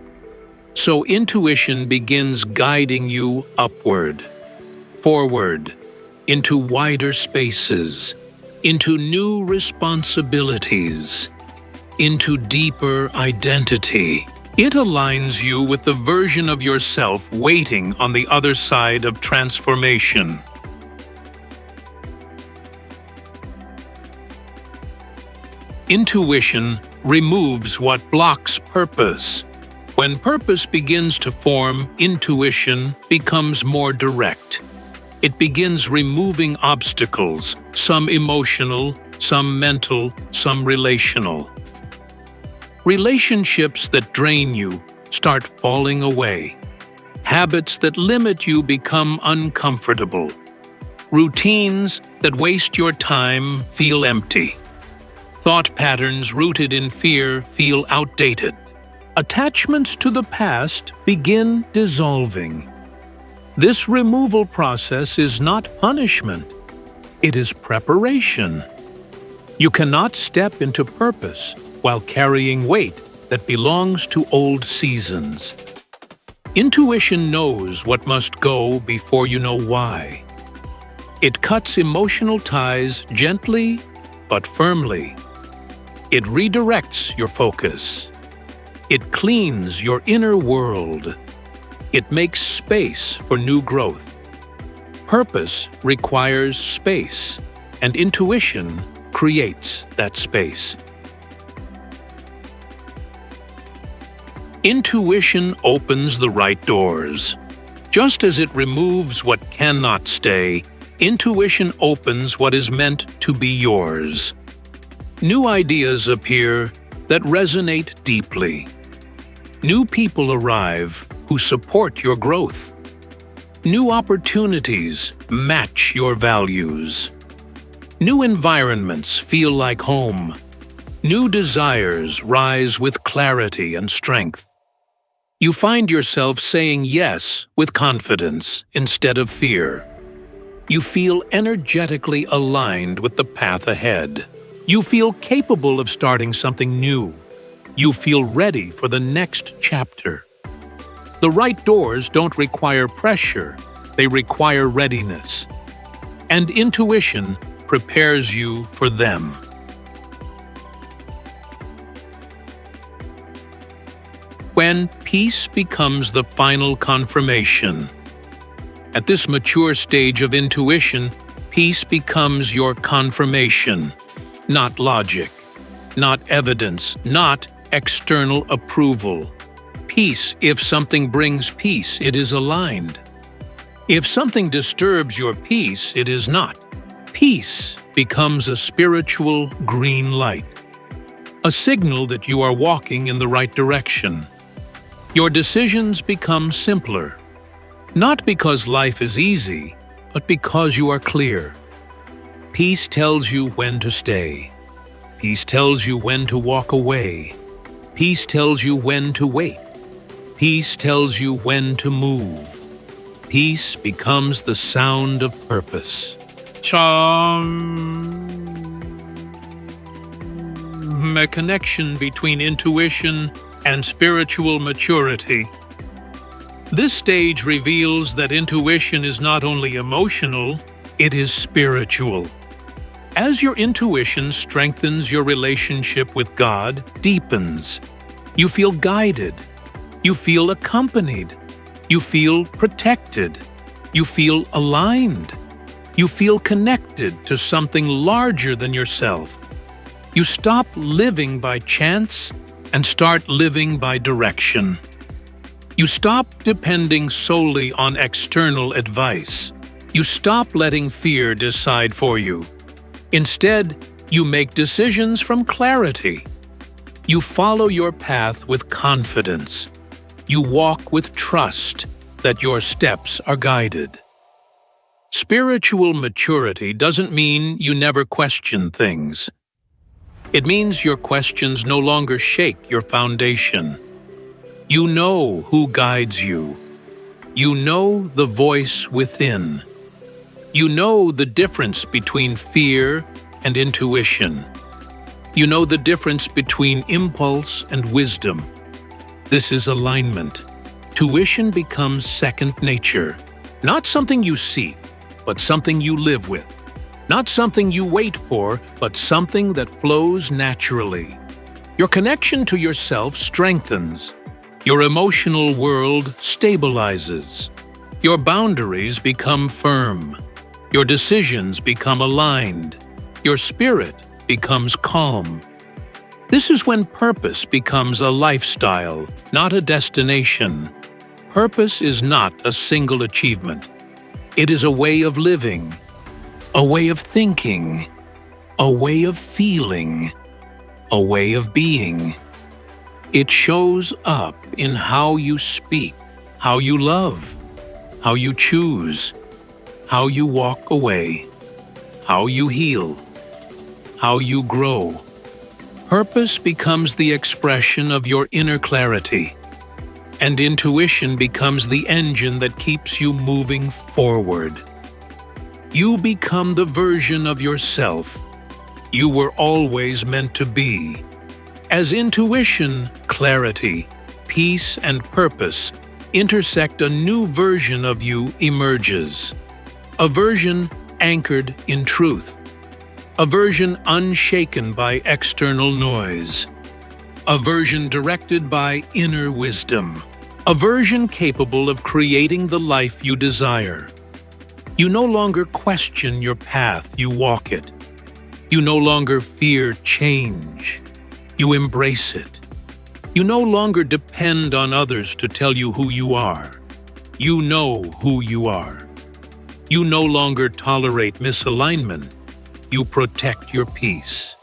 So intuition begins guiding you upward, forward, into wider spaces, into new responsibilities, into deeper identity. It aligns you with the version of yourself waiting on the other side of transformation. Intuition removes what blocks purpose. When purpose begins to form, intuition becomes more direct. It begins removing obstacles, some emotional, some mental, some relational. Relationships that drain you start falling away. Habits that limit you become uncomfortable. Routines that waste your time feel empty. Thought patterns rooted in fear feel outdated. Attachments to the past begin dissolving. This removal process is not punishment, it is preparation. You cannot step into purpose while carrying weight that belongs to old seasons. Intuition knows what must go before you know why. It cuts emotional ties gently but firmly. It redirects your focus. It cleans your inner world. It makes space for new growth. Purpose requires space, and intuition creates that space. Intuition opens the right doors. Just as it removes what cannot stay, intuition opens what is meant to be yours. New ideas appear that resonate deeply. New people arrive who support your growth. New opportunities match your values. New environments feel like home. New desires rise with clarity and strength. You find yourself saying yes with confidence instead of fear. You feel energetically aligned with the path ahead. You feel capable of starting something new. You feel ready for the next chapter. The right doors don't require pressure, they require readiness. And intuition prepares you for them. when peace becomes the final confirmation. At this mature stage of intuition, peace becomes your confirmation, not logic, not evidence, not external approval. Peace, if something brings peace, it is aligned. If something disturbs your peace, it is not. Peace becomes a spiritual green light, a signal that you are walking in the right direction. Your decisions become simpler, not because life is easy, but because you are clear. Peace tells you when to stay. Peace tells you when to walk away. Peace tells you when to wait. Peace tells you when to move. Peace becomes the sound of purpose. A connection between intuition and spiritual maturity. This stage reveals that intuition is not only emotional, it is spiritual. As your intuition strengthens, your relationship with God deepens. You feel guided. You feel accompanied. You feel protected. You feel aligned. You feel connected to something larger than yourself. You stop living by chance and start living by direction. You stop depending solely on external advice. You stop letting fear decide for you. Instead, you make decisions from clarity. You follow your path with confidence. You walk with trust that your steps are guided. Spiritual maturity doesn't mean you never question things. It means your questions no longer shake your foundation. You know who guides you. You know the voice within. You know the difference between fear and intuition. You know the difference between impulse and wisdom. This is alignment. Tuition becomes second nature. Not something you seek, but something you live with. Not something you wait for, but something that flows naturally. Your connection to yourself strengthens. Your emotional world stabilizes. Your boundaries become firm. Your decisions become aligned. Your spirit becomes calm. This is when purpose becomes a lifestyle, not a destination. Purpose is not a single achievement. It is a way of living, a way of thinking, a way of feeling, a way of being. It shows up in how you speak, how you love, how you choose, how you walk away, how you heal, how you grow. Purpose becomes the expression of your inner clarity, and intuition becomes the engine that keeps you moving forward. You become the version of yourself you were always meant to be. As intuition, clarity, peace, and purpose intersect, a new version of you emerges. A version anchored in truth. A version unshaken by external noise. A version directed by inner wisdom. A version capable of creating the life you desire. You no longer question your path, you walk it. You no longer fear change. You embrace it. You no longer depend on others to tell you who you are. You know who you are. You no longer tolerate misalignment. You protect your peace.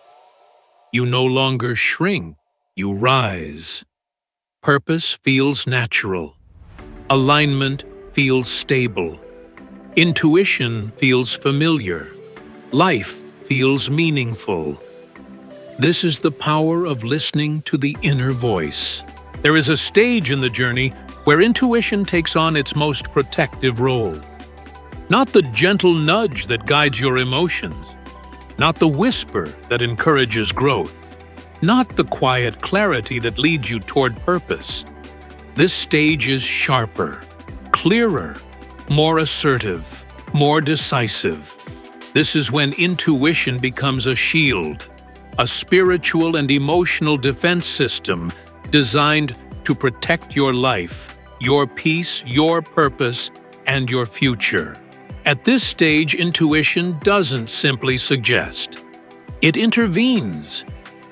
You no longer shrink. You rise. Purpose feels natural. Alignment feels stable. Intuition feels familiar. Life feels meaningful. This is the power of listening to the inner voice. There is a stage in the journey where intuition takes on its most protective role. Not the gentle nudge that guides your emotions. Not the whisper that encourages growth. Not the quiet clarity that leads you toward purpose. This stage is sharper, clearer, more assertive, more decisive. This is when intuition becomes a shield, a spiritual and emotional defense system designed to protect your life, your peace, your purpose, and your future. At this stage, intuition doesn't simply suggest. It intervenes.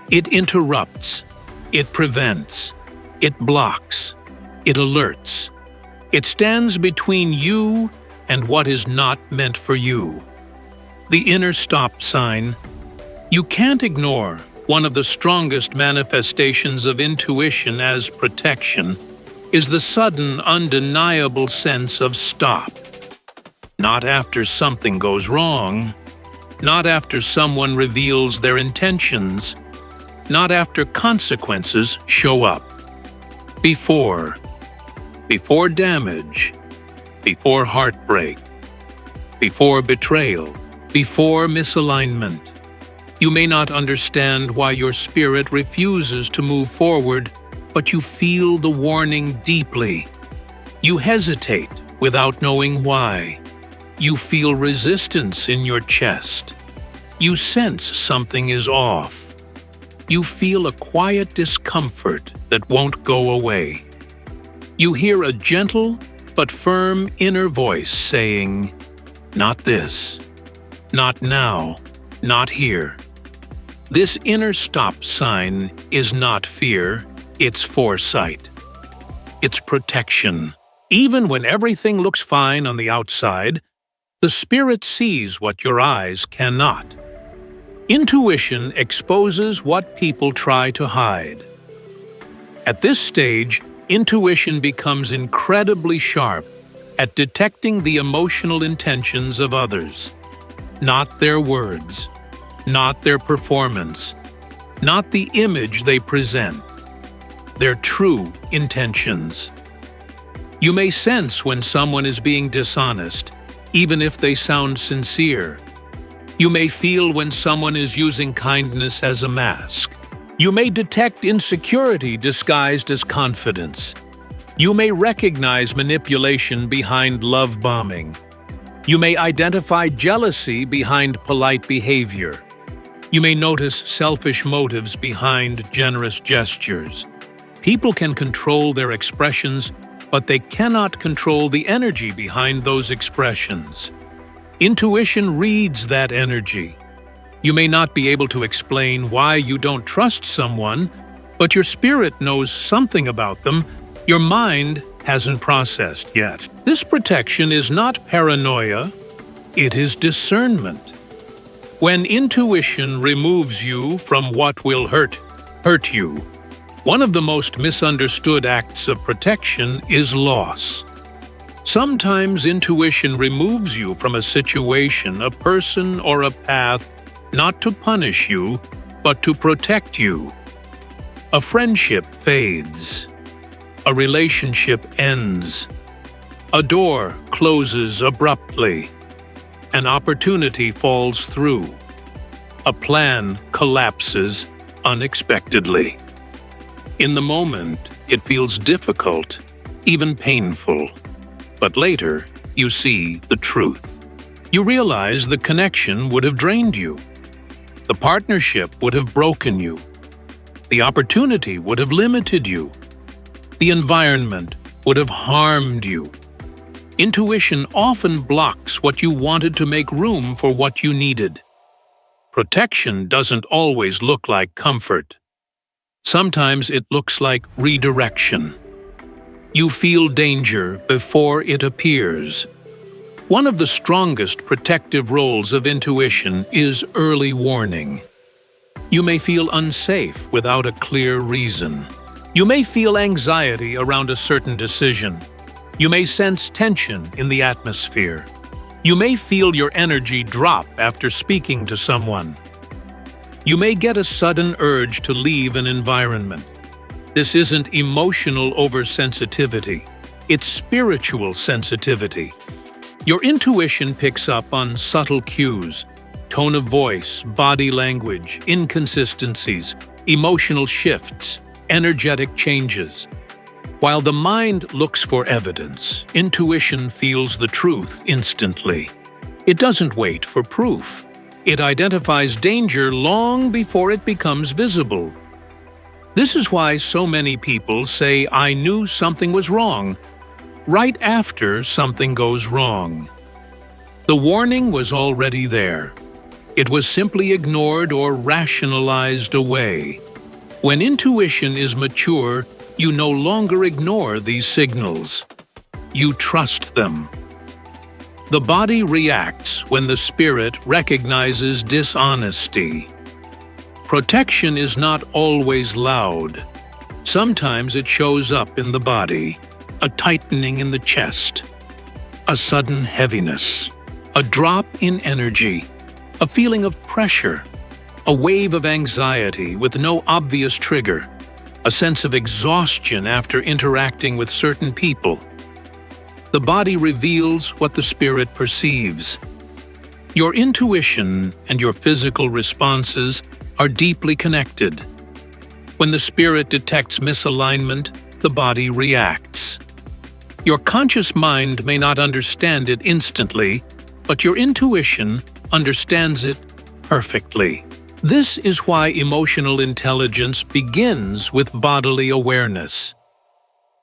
It interrupts. It prevents. It blocks. It alerts. It stands between you and what is not meant for you. The inner stop sign. You can't ignore one of the strongest manifestations of intuition as protection is the sudden, undeniable sense of stop. Not after something goes wrong, not after someone reveals their intentions, not after consequences show up. Before damage, before heartbreak, before betrayal, before misalignment. You may not understand why your spirit refuses to move forward, but you feel the warning deeply. You hesitate without knowing why. You feel resistance in your chest. You sense something is off. You feel a quiet discomfort that won't go away. You hear a gentle but firm inner voice saying, "Not this, not now, not here." This inner stop sign is not fear, it's foresight. It's protection. Even when everything looks fine on the outside, the spirit sees what your eyes cannot. Intuition exposes what people try to hide. At this stage, intuition becomes incredibly sharp at detecting the emotional intentions of others. Not their words, not their performance, not the image they present, their true intentions. You may sense when someone is being dishonest, even if they sound sincere. You may feel when someone is using kindness as a mask. You may detect insecurity disguised as confidence. You may recognize manipulation behind love bombing. You may identify jealousy behind polite behavior. You may notice selfish motives behind generous gestures. People can control their expressions, but they cannot control the energy behind those expressions. Intuition reads that energy. You may not be able to explain why you don't trust someone, but your spirit knows something about them your mind hasn't processed yet. This protection is not paranoia, it is discernment. When intuition removes you from what will hurt you, one of the most misunderstood acts of protection is loss. Sometimes intuition removes you from a situation, a person, or a path not to punish you, but to protect you. A friendship fades. A relationship ends. A door closes abruptly. An opportunity falls through. A plan collapses unexpectedly. In the moment, it feels difficult, even painful. But later, you see the truth. You realize the connection would have drained you. The partnership would have broken you. The opportunity would have limited you. The environment would have harmed you. Intuition often blocks what you wanted to make room for what you needed. Protection doesn't always look like comfort. Sometimes it looks like redirection. You feel danger before it appears. One of the strongest protective roles of intuition is early warning. You may feel unsafe without a clear reason. You may feel anxiety around a certain decision. You may sense tension in the atmosphere. You may feel your energy drop after speaking to someone. You may get a sudden urge to leave an environment. This isn't emotional oversensitivity, it's spiritual sensitivity. Your intuition picks up on subtle cues, tone of voice, body language, inconsistencies, emotional shifts, energetic changes. While the mind looks for evidence, intuition feels the truth instantly. It doesn't wait for proof. It identifies danger long before it becomes visible. This is why so many people say, "I knew something was wrong," right after something goes wrong. The warning was already there. It was simply ignored or rationalized away. When intuition is mature, you no longer ignore these signals. You trust them. The body reacts when the spirit recognizes dishonesty. Protection is not always loud. Sometimes it shows up in the body, a tightening in the chest, a sudden heaviness, a drop in energy, a feeling of pressure, a wave of anxiety with no obvious trigger, a sense of exhaustion after interacting with certain people. The body reveals what the spirit perceives. Your intuition and your physical responses are deeply connected. When the spirit detects misalignment, the body reacts. Your conscious mind may not understand it instantly, but your intuition understands it perfectly. This is why emotional intelligence begins with bodily awareness.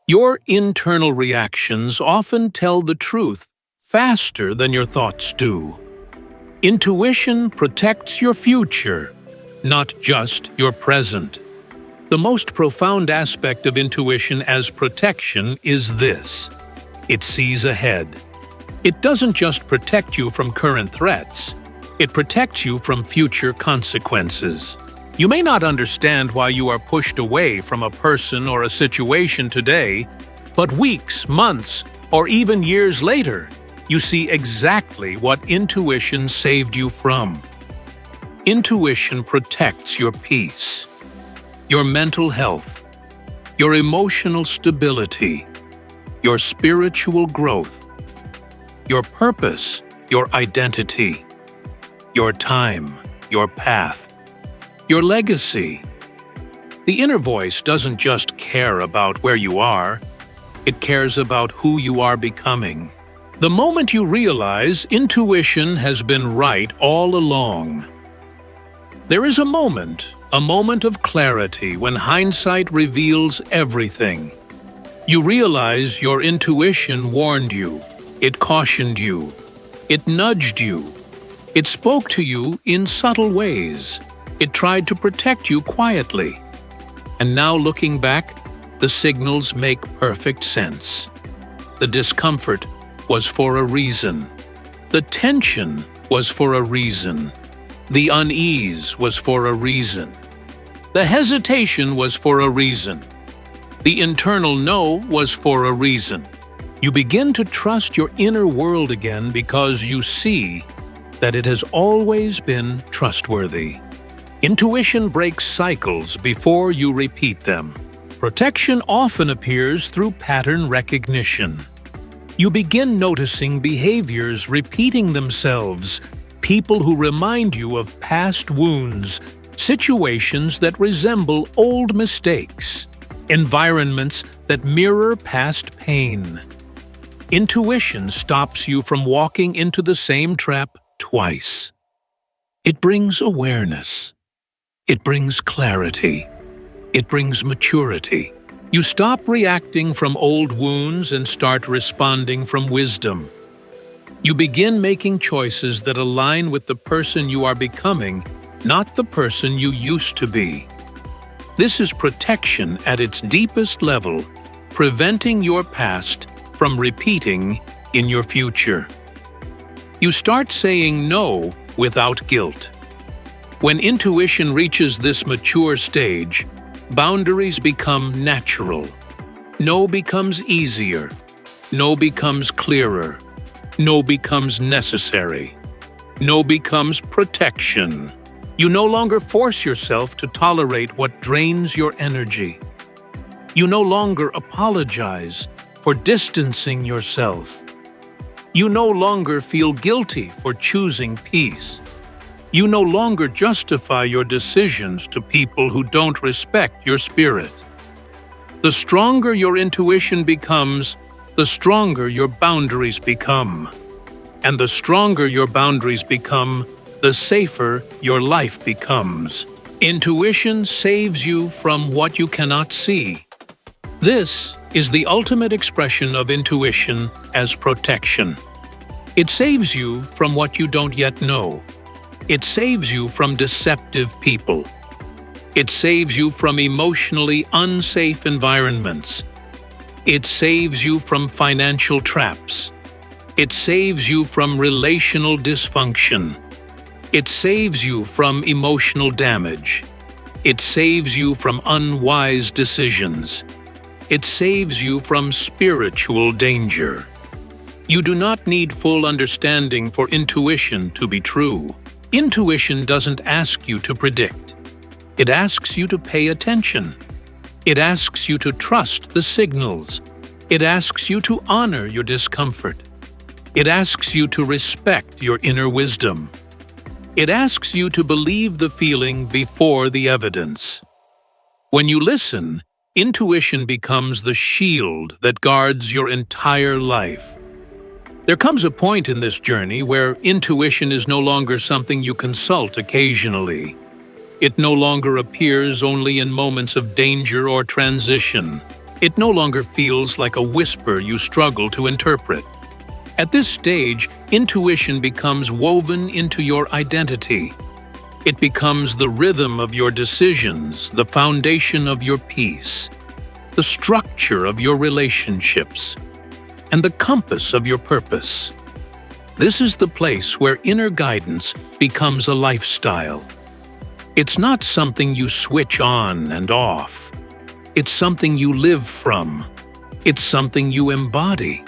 Your internal reactions often tell the truth faster than your thoughts do. Intuition protects your future, not just your present. The most profound aspect of intuition as protection is this: it sees ahead. It doesn't just protect you from current threats, it protects you from future consequences. You may not understand why you are pushed away from a person or a situation today, but weeks, months, or even years later, you see exactly what intuition saved you from. Intuition protects your peace, your mental health, your emotional stability, your spiritual growth, your purpose, your identity, your time, your path, your legacy. The inner voice doesn't just care about where you are, it cares about who you are becoming. The moment you realize intuition has been right all along, there is a moment of clarity when hindsight reveals everything. You realize your intuition warned you, it cautioned you, it nudged you, it spoke to you in subtle ways, it tried to protect you quietly. And now looking back, the signals make perfect sense. The discomfort was for a reason. The tension was for a reason. The unease was for a reason. The hesitation was for a reason. The internal no was for a reason. You begin to trust your inner world again because you see that it has always been trustworthy. Intuition breaks cycles before you repeat them. Protection often appears through pattern recognition. You begin noticing behaviors repeating themselves, people who remind you of past wounds, situations that resemble old mistakes, environments that mirror past pain. Intuition stops you from walking into the same trap twice. It brings awareness. It brings clarity. It brings maturity. You stop reacting from old wounds and start responding from wisdom. You begin making choices that align with the person you are becoming, not the person you used to be. This is protection at its deepest level, preventing your past from repeating in your future. You start saying no without guilt. When intuition reaches this mature stage, boundaries become natural. No becomes easier. No becomes clearer. No becomes necessary. No becomes protection. You no longer force yourself to tolerate what drains your energy. You no longer apologize for distancing yourself. You no longer feel guilty for choosing peace. You no longer justify your decisions to people who don't respect your spirit. The stronger your intuition becomes, the stronger your boundaries become. And the stronger your boundaries become, the safer your life becomes. Intuition saves you from what you cannot see. This is the ultimate expression of intuition as protection. It saves you from what you don't yet know. It saves you from deceptive people. It saves you from emotionally unsafe environments. It saves you from financial traps. It saves you from relational dysfunction. It saves you from emotional damage. It saves you from unwise decisions. It saves you from spiritual danger. You do not need full understanding for intuition to be true. Intuition doesn't ask you to predict. It asks you to pay attention. It asks you to trust the signals. It asks you to honor your discomfort. It asks you to respect your inner wisdom. It asks you to believe the feeling before the evidence. When you listen, intuition becomes the shield that guards your entire life. There comes a point in this journey where intuition is no longer something you consult occasionally. It no longer appears only in moments of danger or transition. It no longer feels like a whisper you struggle to interpret. At this stage, intuition becomes woven into your identity. It becomes the rhythm of your decisions, the foundation of your peace, the structure of your relationships, and the compass of your purpose. This is the place where inner guidance becomes a lifestyle. It's not something you switch on and off. It's something you live from. It's something you embody.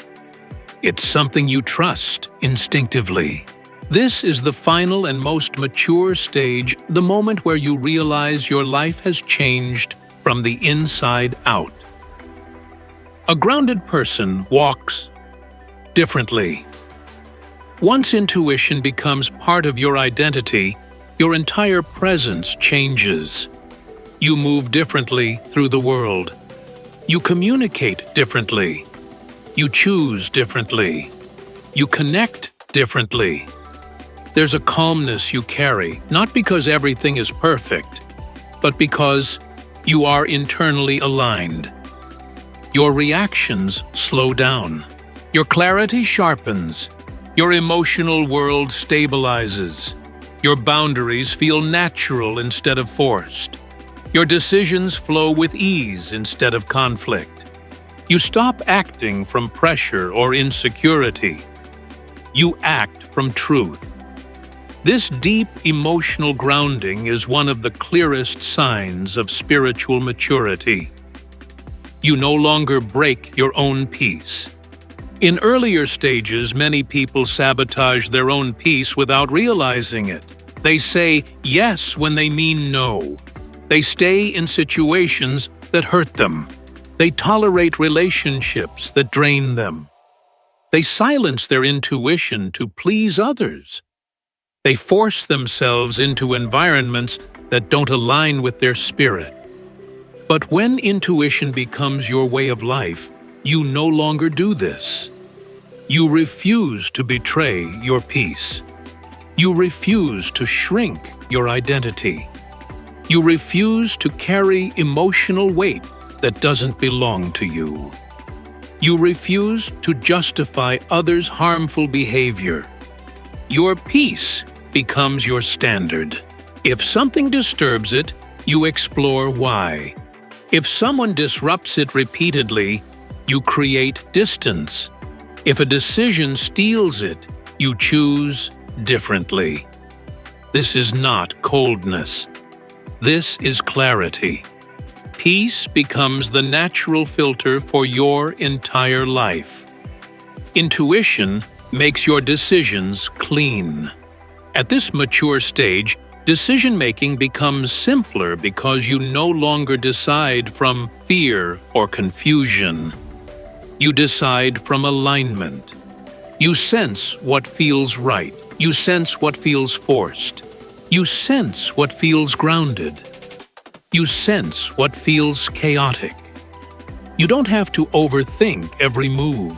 It's something you trust instinctively. This is the final and most mature stage, the moment where you realize your life has changed from the inside out. A grounded person walks differently. Once intuition becomes part of your identity, your entire presence changes. You move differently through the world. You communicate differently. You choose differently. You connect differently. There's a calmness you carry, not because everything is perfect, but because you are internally aligned. Your reactions slow down. Your clarity sharpens. Your emotional world stabilizes. Your boundaries feel natural instead of forced. Your decisions flow with ease instead of conflict. You stop acting from pressure or insecurity. You act from truth. This deep emotional grounding is one of the clearest signs of spiritual maturity. You no longer break your own peace. In earlier stages, many people sabotage their own peace without realizing it. They say yes when they mean no. They stay in situations that hurt them. They tolerate relationships that drain them. They silence their intuition to please others. They force themselves into environments that don't align with their spirit. But when intuition becomes your way of life, you no longer do this. You refuse to betray your peace. You refuse to shrink your identity. You refuse to carry emotional weight that doesn't belong to you. You refuse to justify others' harmful behavior. Your peace becomes your standard. If something disturbs it, you explore why. If someone disrupts it repeatedly, you create distance. If a decision steals it, you choose differently. This is not coldness. This is clarity. Peace becomes the natural filter for your entire life. Intuition makes your decisions clean. At this mature stage, decision-making becomes simpler because you no longer decide from fear or confusion. You decide from alignment. You sense what feels right. You sense what feels forced. You sense what feels grounded. You sense what feels chaotic. You don't have to overthink every move.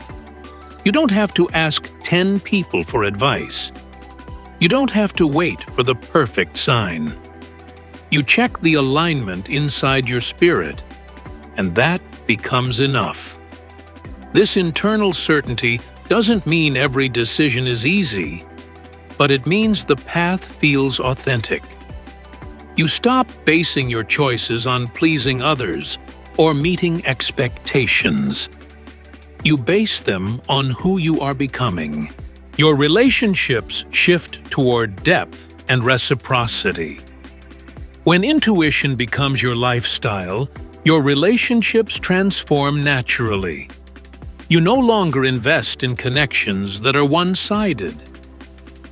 You don't have to ask 10 people for advice. You don't have to wait for the perfect sign. You check the alignment inside your spirit, and that becomes enough. This internal certainty doesn't mean every decision is easy, but it means the path feels authentic. You stop basing your choices on pleasing others or meeting expectations. You base them on who you are becoming. Your relationships shift toward depth and reciprocity. When intuition becomes your lifestyle, your relationships transform naturally. You no longer invest in connections that are one-sided.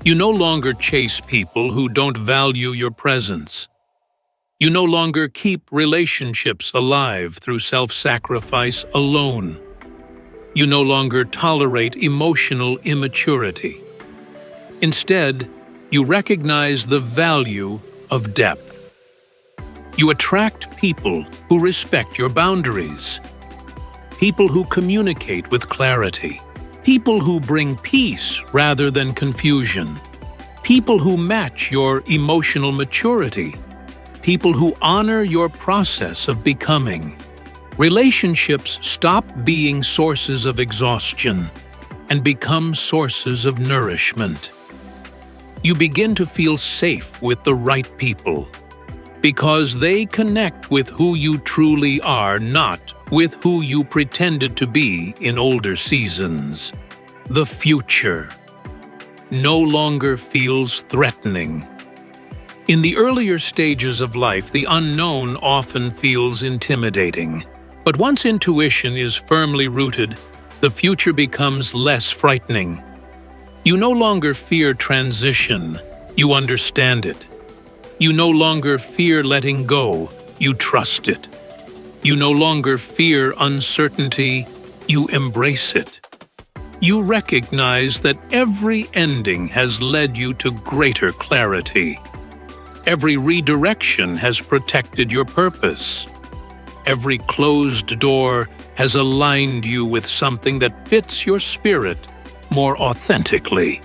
You no longer chase people who don't value your presence. You no longer keep relationships alive through self-sacrifice alone. You no longer tolerate emotional immaturity. Instead, you recognize the value of depth. You attract people who respect your boundaries, people who communicate with clarity, people who bring peace rather than confusion, people who match your emotional maturity, people who honor your process of becoming. Relationships stop being sources of exhaustion and become sources of nourishment. You begin to feel safe with the right people, because they connect with who you truly are, not with who you pretended to be in older seasons. The future no longer feels threatening. In the earlier stages of life, the unknown often feels intimidating. But once intuition is firmly rooted, the future becomes less frightening. You no longer fear transition, you understand it. You no longer fear letting go, you trust it. You no longer fear uncertainty, you embrace it. You recognize that every ending has led you to greater clarity. Every redirection has protected your purpose. Every closed door has aligned you with something that fits your spirit more authentically.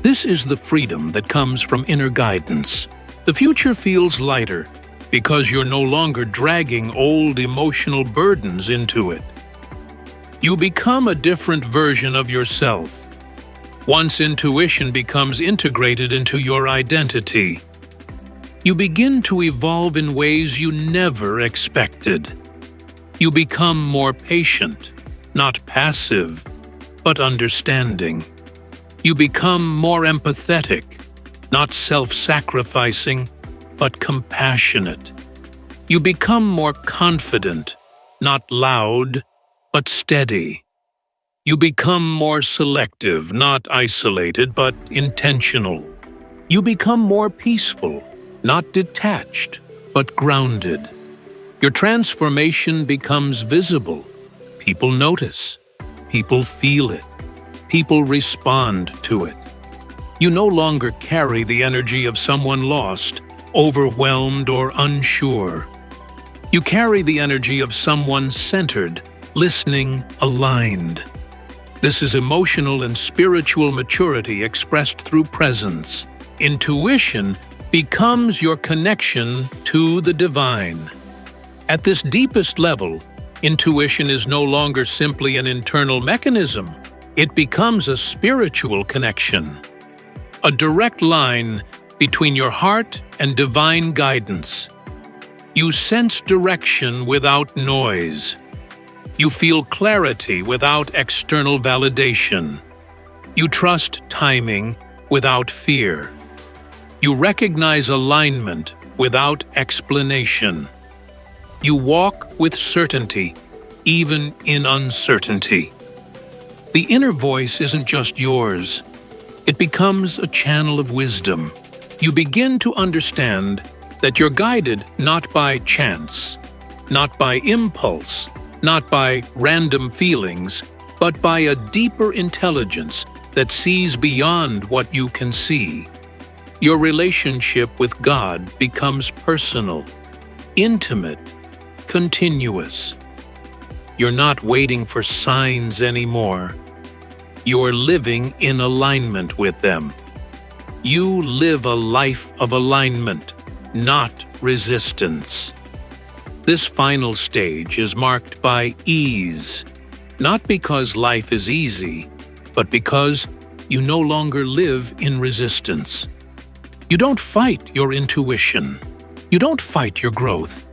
This is the freedom that comes from inner guidance. The future feels lighter because you're no longer dragging old emotional burdens into it. You become a different version of yourself. Once intuition becomes integrated into your identity, you begin to evolve in ways you never expected. You become more patient, not passive, but understanding. You become more empathetic, not self-sacrificing, but compassionate. You become more confident, not loud, but steady. You become more selective, not isolated, but intentional. You become more peaceful, not detached, but grounded. Your transformation becomes visible. People notice. People feel it. People respond to it. You no longer carry the energy of someone lost, overwhelmed, or unsure. You carry the energy of someone centered, listening, aligned. This is emotional and spiritual maturity expressed through presence. Intuition becomes your connection to the divine. At this deepest level, intuition is no longer simply an internal mechanism. It becomes a spiritual connection, a direct line between your heart and divine guidance. You sense direction without noise. You feel clarity without external validation. You trust timing without fear. You recognize alignment without explanation. You walk with certainty, even in uncertainty. The inner voice isn't just yours. It becomes a channel of wisdom. You begin to understand that you're guided not by chance, not by impulse, not by random feelings, but by a deeper intelligence that sees beyond what you can see. Your relationship with God becomes personal, intimate, continuous. You're not waiting for signs anymore. You're living in alignment with them. You live a life of alignment, not resistance. This final stage is marked by ease, not because life is easy, but because you no longer live in resistance. You don't fight your intuition. You don't fight your growth.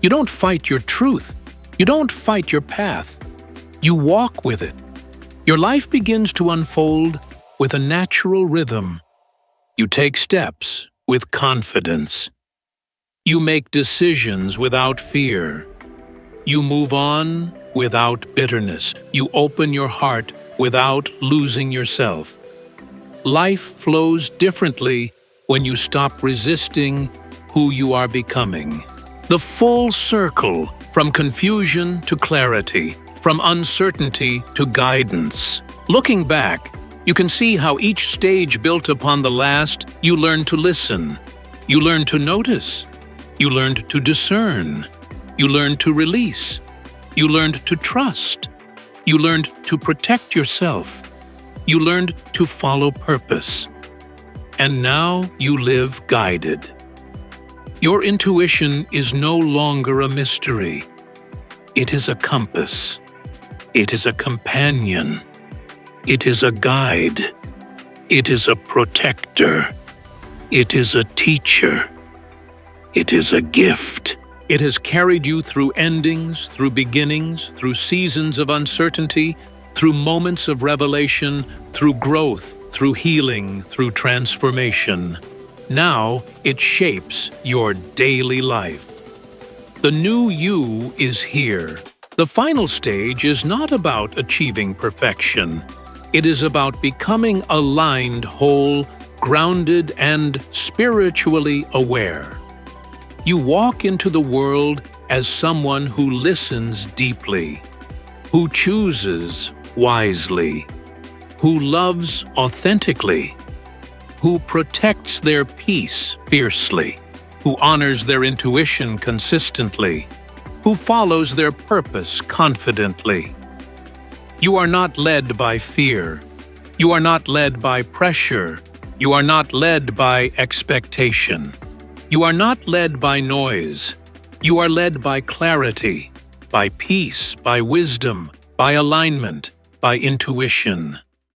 You don't fight your truth. You don't fight your path. You walk with it. Your life begins to unfold with a natural rhythm. You take steps with confidence. You make decisions without fear. You move on without bitterness. You open your heart without losing yourself. Life flows differently when you stop resisting who you are becoming. The full circle, from confusion to clarity, from uncertainty to guidance. Looking back, you can see how each stage built upon the last. You learned to listen. You learned to notice. You learned to discern. You learned to release. You learned to trust. You learned to protect yourself. You learned to follow purpose. And now you live guided. Your intuition is no longer a mystery. It is a compass. It is a companion. It is a guide. It is a protector. It is a teacher. It is a gift. It has carried you through endings, through beginnings, through seasons of uncertainty, through moments of revelation, through growth, through healing, through transformation. Now it shapes your daily life. The new you is here. The final stage is not about achieving perfection. It is about becoming aligned, whole, grounded, and spiritually aware. You walk into the world as someone who listens deeply, who chooses wisely, who loves authentically, who protects their peace fiercely, who honors their intuition consistently, who follows their purpose confidently. You are not led by fear. You are not led by pressure. You are not led by expectation. You are not led by noise. You are led by clarity, by peace, by wisdom, by alignment, by intuition.